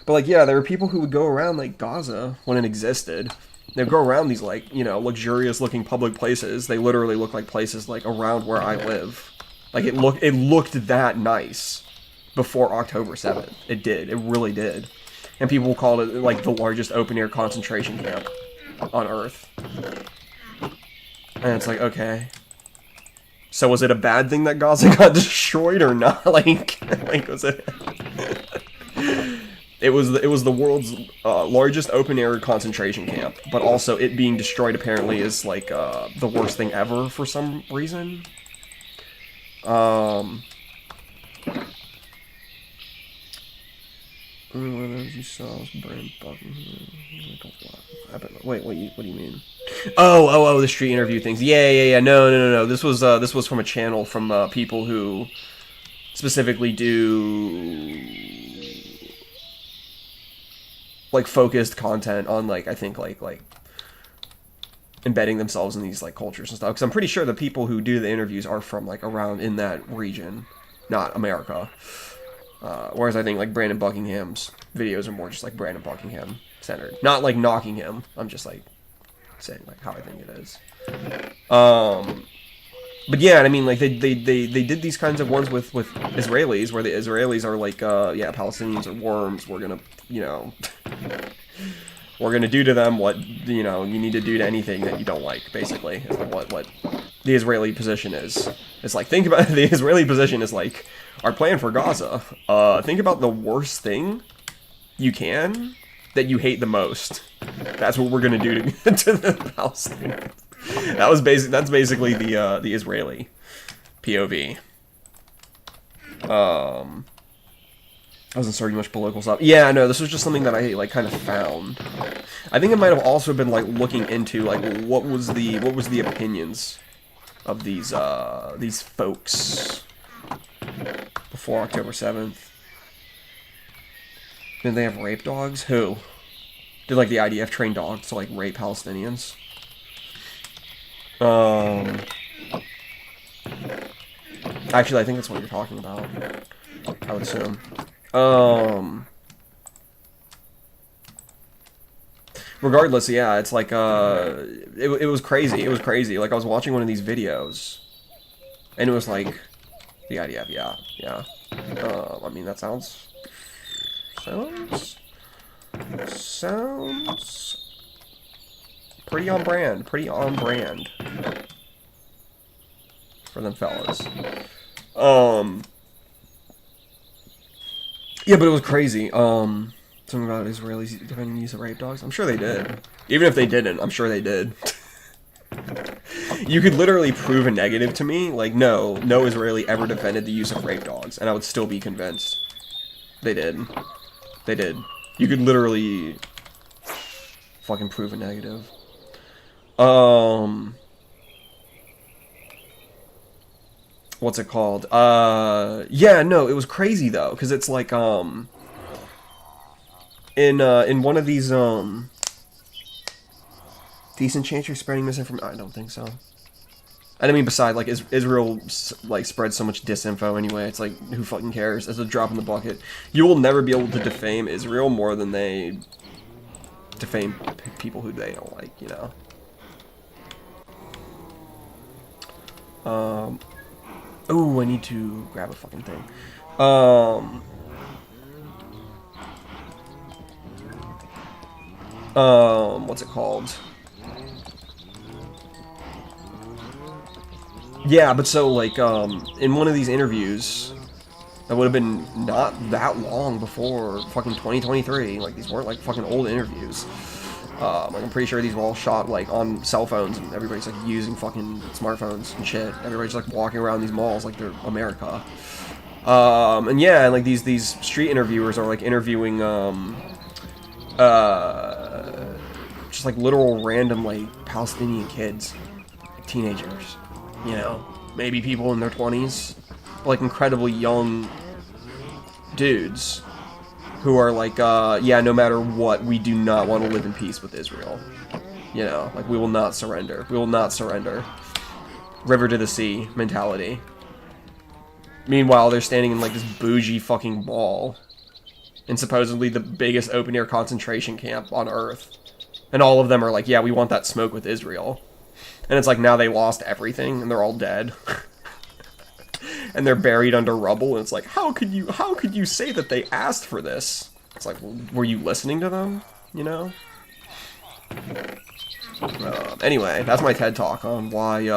But, like, yeah, there were people who would go around, like, Gaza, when it existed. They'd go around these, like, you know, luxurious-looking public places. They literally look like places, like, around where I live. Like, it looked that nice before October 7th. It did. It really did. And people called it, like, the largest open-air concentration camp on Earth. And it's like, okay. So was it a bad thing that Gaza got destroyed or not? Like was it... It was the world's largest open-air concentration camp, but also it being destroyed apparently is, like, the worst thing ever for some reason. You saw brand Wait, what do you mean? Oh, the street interview things. Yeah. No. This was from a channel from people who specifically do like focused content on like I think like embedding themselves in these like cultures and stuff, because I'm pretty sure the people who do the interviews are from like around in that region, not America. Whereas I think like Brandon Buckingham's videos are more just like Brandon Buckingham centered, not like knocking him. I'm just like saying like how I think it is. But yeah, I mean, like they did these kinds of ones with Israelis, where the Israelis are like, yeah, Palestinians are worms. We're gonna, you know, we're gonna do to them what you know you need to do to anything that you don't like. Basically, is what the Israeli position is. It's like, think about the Israeli position is like our plan for Gaza. Think about the worst thing you can that you hate the most. That's what we're gonna do to the Palestinians. That's basically the Israeli POV. I wasn't starting much political stuff. Yeah, no, this was just something that I like kind of found. I think it might have also been like looking into like what was the opinions of these folks before October 7th. Did they have rape dogs? Who? Did like the IDF train dogs to like rape Palestinians? Actually, I think that's what you're talking about. I would assume. Regardless, yeah, it's like, it was crazy. It was crazy. Like, I was watching one of these videos, and it was like, the IDF, yeah. I mean, that sounds pretty on brand for them fellas. Yeah, but it was crazy. Something about Israelis defending the use of rape dogs. I'm sure they did. Even if they didn't, I'm sure they did. You could literally prove a negative to me, like no Israeli ever defended the use of rape dogs, and I would still be convinced. They did. They did. You could literally fucking prove a negative. What's it called? Yeah, no, it was crazy though, because it's like, in one of these, decent chance you're spreading misinformation? I don't think so. I mean, besides, like, Israel, like, spreads so much disinfo anyway, it's like, who fucking cares? It's a drop in the bucket. You will never be able to defame Israel more than they defame people who they don't like, you know? Oh, I need to grab a fucking thing. What's it called? Yeah, but so, like, in one of these interviews, that would have been not that long before fucking 2023. Like, these weren't, like, fucking old interviews. Like, I'm pretty sure these were all shot, like, on cell phones, and everybody's, like, using fucking smartphones and shit. Everybody's, like, walking around these malls like they're America. And yeah, and, like, these street interviewers are, like, interviewing, just, like, literal random, like, Palestinian kids. Like, teenagers. You know, maybe people in their 20s, like incredibly young dudes who are like, yeah, no matter what, we do not want to live in peace with Israel. You know, like, we will not surrender. We will not surrender. River to the sea mentality. Meanwhile, they're standing in like this bougie fucking mall in supposedly the biggest open-air concentration camp on Earth. And all of them are like, yeah, we want that smoke with Israel. And it's like, now they lost everything, and they're all dead. And they're buried under rubble, and it's like, how could you say that they asked for this? It's like, well, were you listening to them? You know? Anyway, that's my TED Talk on why,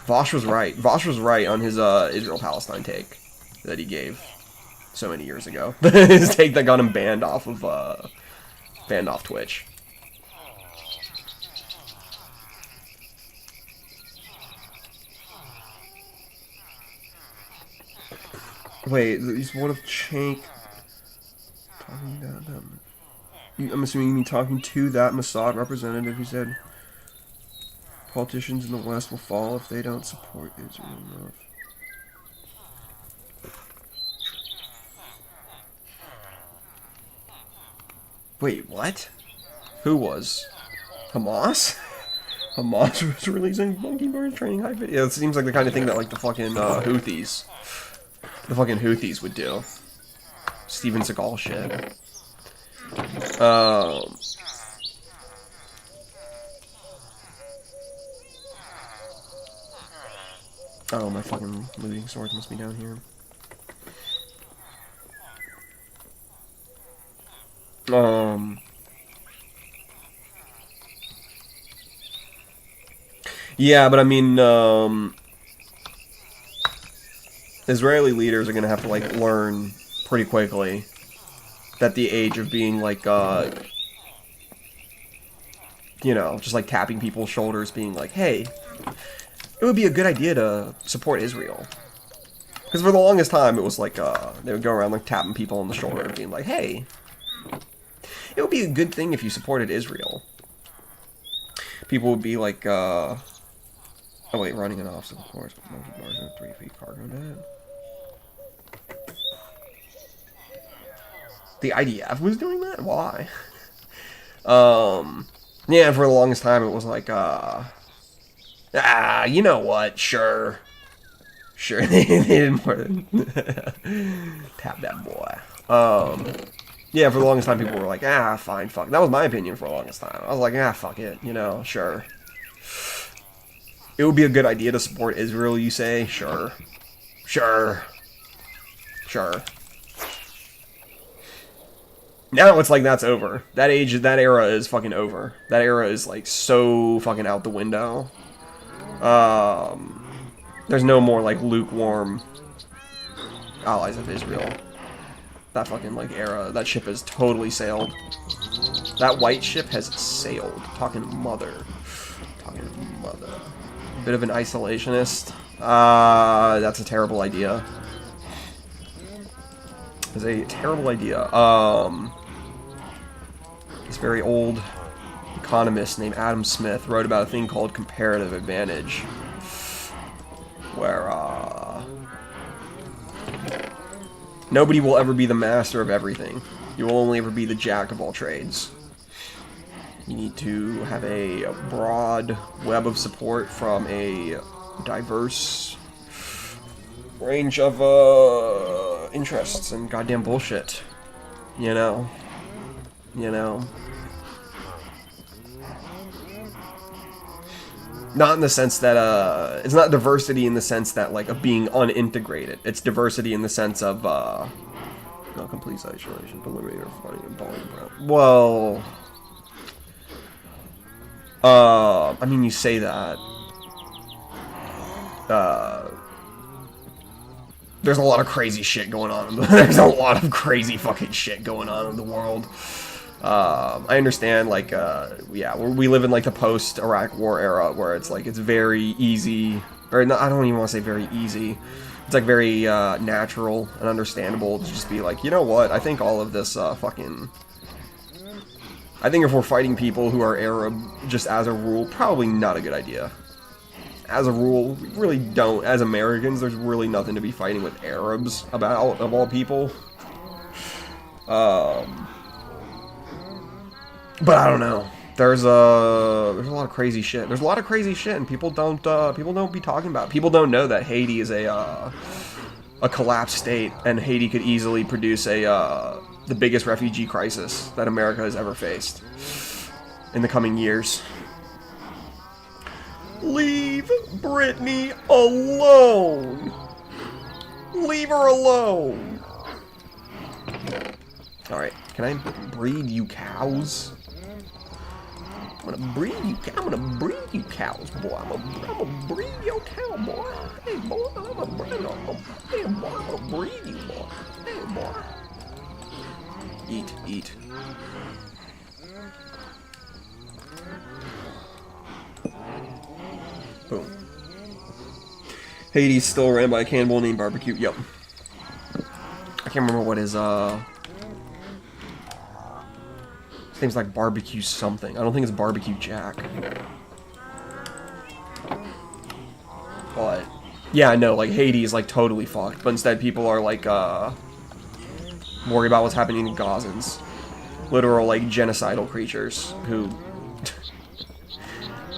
Vosh was right. Vosh was right on his, Israel-Palestine take that he gave so many years ago. His take that got him banned off Twitch. Wait, what if Chank talking to them? I'm assuming you mean talking to that Mossad representative who said politicians in the West will fall if they don't support Israel enough. Wait, what? Who was? Hamas? Hamas was releasing monkey bird training high video. Yeah, it seems like the kind of thing that like the fucking Houthis would do. Steven Seagal shit. Oh, my fucking looting swords must be down here. Yeah, but I mean, Israeli leaders are gonna have to, like, learn pretty quickly that the age of being, like, you know, just, like, tapping people's shoulders, being like, hey, it would be a good idea to support Israel. Because for the longest time, it was like, they would go around, like, tapping people on the shoulder and being like, hey, it would be a good thing if you supported Israel. People would be like, oh wait, running an obstacle course with monkey bars and a 3 feet cargo net. The IDF was doing that? Why? Yeah, for the longest time, it was like, you know what? Sure. Sure, they didn't more than tap that boy. Yeah, for the longest time, people were like, fine, fuck. That was my opinion for the longest time. I was like, fuck it, you know, sure. It would be a good idea to support Israel, you say? Sure. Sure. Sure. Now it's like that's over. That era is fucking over. That era is, like, so fucking out the window. There's no more, like, lukewarm allies of Israel. That fucking, like, era. That ship has totally sailed. That white ship has sailed. Talking mother. Talking mother. Bit of an isolationist. That's a terrible idea. It's a terrible idea. This very old economist named Adam Smith wrote about a thing called comparative advantage. Where, nobody will ever be the master of everything. You will only ever be the jack of all trades. You need to have a broad web of support from a diverse range of interests and goddamn bullshit. You know? You know? Not in the sense that, it's not diversity in the sense that, like, of being unintegrated. It's diversity in the sense of, not complete isolation, but eliminating or fighting and bullying. Well, I mean, you say that. There's a lot of crazy shit going on. There's a lot of crazy fucking shit going on in the world. I understand, like, yeah, we live in, like, the post-Iraq War era, where it's, like, it's very easy, or not, I don't even want to say very easy, it's, like, very, natural and understandable to just be like, you know what, I think all of this, fucking, I think if we're fighting people who are Arab, just as a rule, probably not a good idea. As a rule, we really don't, as Americans, there's really nothing to be fighting with Arabs about, of all people. But I don't know. There's a lot of crazy shit. There's a lot of crazy shit, and people don't be talking about it. People don't know that Haiti is a collapsed state, and Haiti could easily produce the biggest refugee crisis that America has ever faced in the coming years. Leave Brittany alone. Leave her alone. All right, can I breed you cows? I'm gonna breed you cows, boy. I'm gonna breed your cow, boy. Hey, boy, I'm gonna breed you, boy. Hey, boy. Eat. Boom. Hades still ran by a cannibal named Barbecue. Yep. I can't remember what his name's like Barbecue something. I don't think it's Barbecue Jack. But yeah, no, like Haiti is like totally fucked. But instead, people are like worried about what's happening in Gazans, literal like genocidal creatures who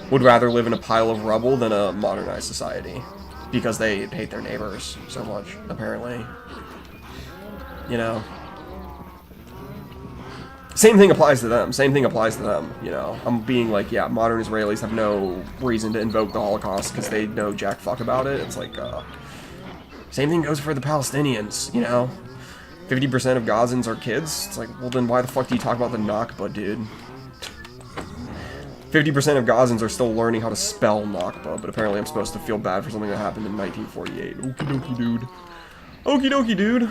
would rather live in a pile of rubble than a modernized society because they hate their neighbors so much, apparently. You know? Same thing applies to them. Same thing applies to them, you know? I'm being like, yeah, modern Israelis have no reason to invoke the Holocaust because they know jack fuck about it. It's like, same thing goes for the Palestinians, you know? 50% of Gazans are kids. It's like, well then why the fuck do you talk about the Nakba, dude? 50% of Gazans are still learning how to spell Nakba, but apparently I'm supposed to feel bad for something that happened in 1948. Okie dokie, dude. Okie dokie, dude.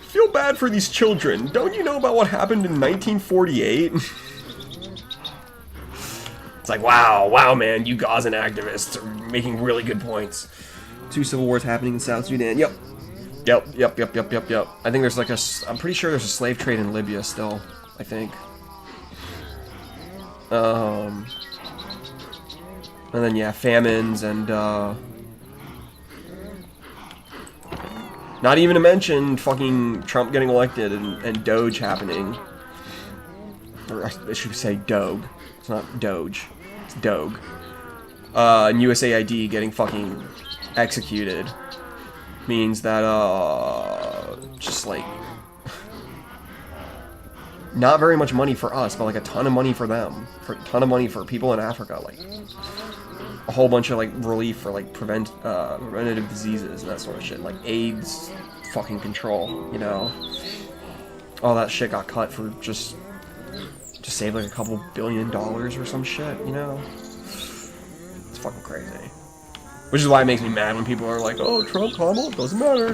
Feel bad for these children. Don't you know about what happened in 1948? It's like, wow, man, you Gazan activists are making really good points. 2 civil wars happening in South Sudan. Yep. Yep. I think there's like I'm pretty sure there's a slave trade in Libya still, I think. And then, yeah, famines and, not even to mention fucking Trump getting elected and Doge happening. Or I should say Doge. It's not Doge. It's Doge. And USAID getting fucking executed means that, just like, not very much money for us, but like a ton of money for them. A ton of money for people in Africa, like, a whole bunch of like relief for like preventative diseases and that sort of shit, like AIDS fucking control, you know? All that shit got cut for just to save like a couple $1 billion or some shit, you know? It's fucking crazy. Which is why it makes me mad when people are like, oh, Trump, Kamala, doesn't matter.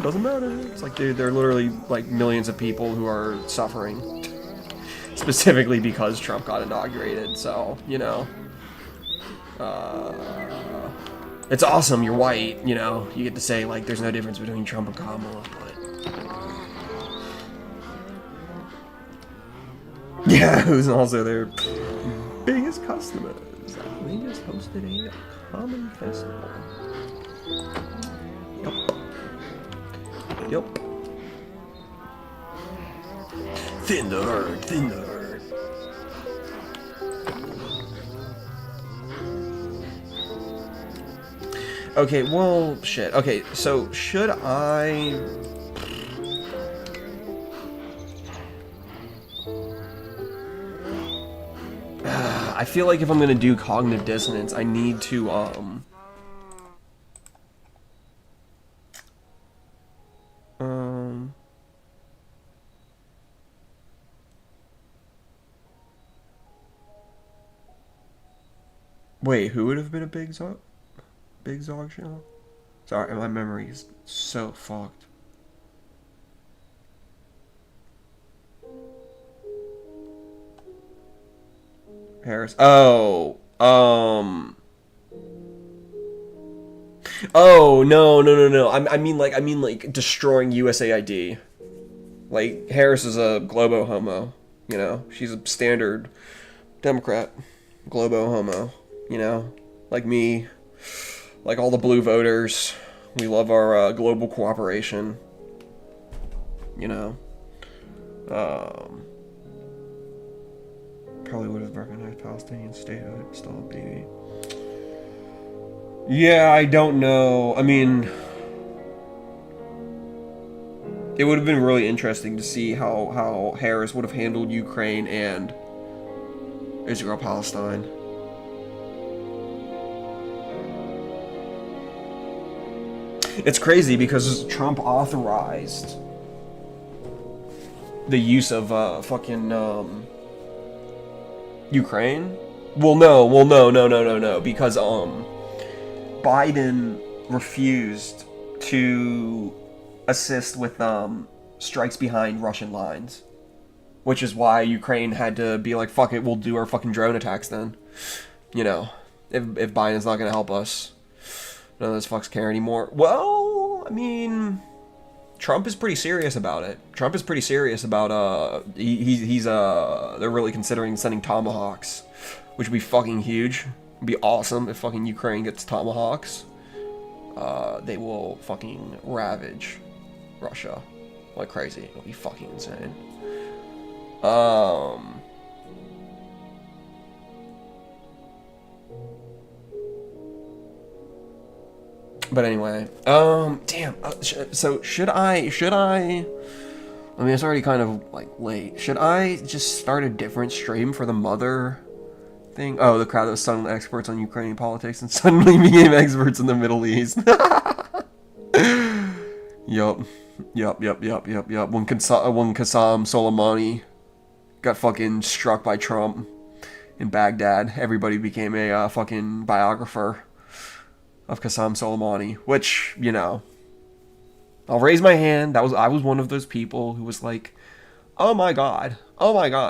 It's like, dude, there are literally like millions of people who are suffering. Specifically because Trump got inaugurated, so, you know. It's awesome, you're white, you know. You get to say, like, there's no difference between Trump and Kamala, but... yeah, who's also their biggest customers. They just hosted a common festival. Yup. Thin the herd. Okay, well, shit. Okay, so should I... I feel like if I'm gonna do cognitive dissonance, I need to, wait, who would have been a Big Zog show? Sorry, my memory is so fucked. Harris. Oh, no. I mean like destroying USAID. Like, Harris is a globo homo, you know? She's a standard Democrat. Globo homo, you know? Like me. Like all the blue voters. We love our global cooperation. You know? Probably would have recognized Palestinian statehood. Still a baby. Yeah, I don't know. I mean... it would have been really interesting to see how Harris would have handled Ukraine and Israel-Palestine. It's crazy because Trump authorized the use of fucking Ukraine. Well, no, because Biden refused to assist with strikes behind Russian lines, which is why Ukraine had to be like, fuck it, we'll do our fucking drone attacks then. You know, if Biden's not gonna help us. None of those fucks care anymore. Well, I mean... Trump is pretty serious about it. Trump is pretty serious about they're really considering sending tomahawks, which would be fucking huge. It'd be awesome if fucking Ukraine gets tomahawks. They will fucking ravage Russia like crazy. It'll be fucking insane. But anyway, damn. So should I? I mean, it's already kind of like late. Should I just start a different stream for the mother thing? Oh, the crowd that was suddenly experts on Ukrainian politics and suddenly became experts in the Middle East. Yup. When Qasem Soleimani got fucking struck by Trump in Baghdad, everybody became a fucking biographer of Qasem Soleimani, which, you know, I'll raise my hand. I was one of those people who was like, oh my god,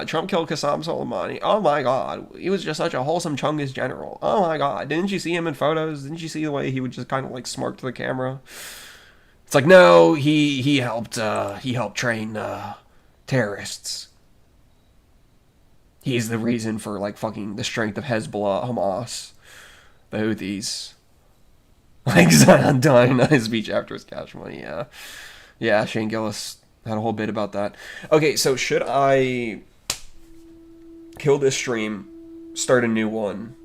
Trump killed Qasem Soleimani. Oh my god, he was just such a wholesome Chungus general. Oh my god, didn't you see him in photos? Didn't you see the way he would just kind of like smirk to the camera? It's like, no, he helped train terrorists. He's the reason for like fucking the strength of Hezbollah, Hamas, the Houthis. Like Zion dying on his speech after his cash money, yeah. Yeah, Shane Gillis had a whole bit about that. Okay, so should I kill this stream, start a new one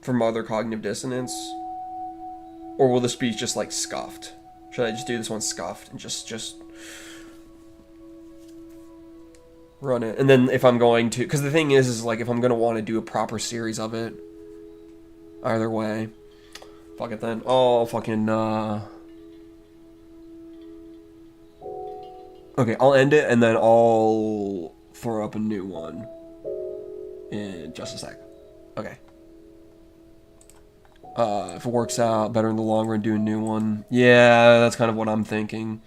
for Mother Cognitive Dissonance? Or will the speech just like scuffed? Should I just do this one scuffed and just run it? And then if I'm going to, because the thing is like if I'm going to want to do a proper series of it, either way, fuck it then. Oh, fucking, okay, I'll end it and then I'll throw up a new one in just a sec. Okay. If it works out better in the long run, do a new one. Yeah, that's kind of what I'm thinking.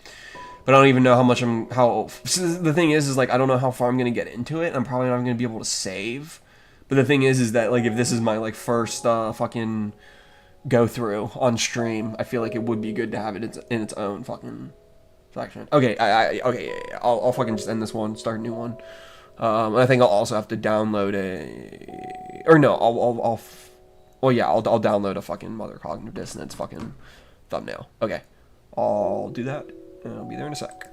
But I don't even know how much so the thing is like, I don't know how far I'm going to get into it. I'm probably not going to be able to save. But the thing is that, like, if this is my, like, first, fucking go through on stream, I feel like it would be good to have it in its own fucking section. Okay, okay, yeah. I'll fucking just end this one, start a new one. I think I'll also have to download I'll download a fucking Mother Cognitive Dissonance fucking thumbnail. Okay, I'll do that, and I'll be there in a sec.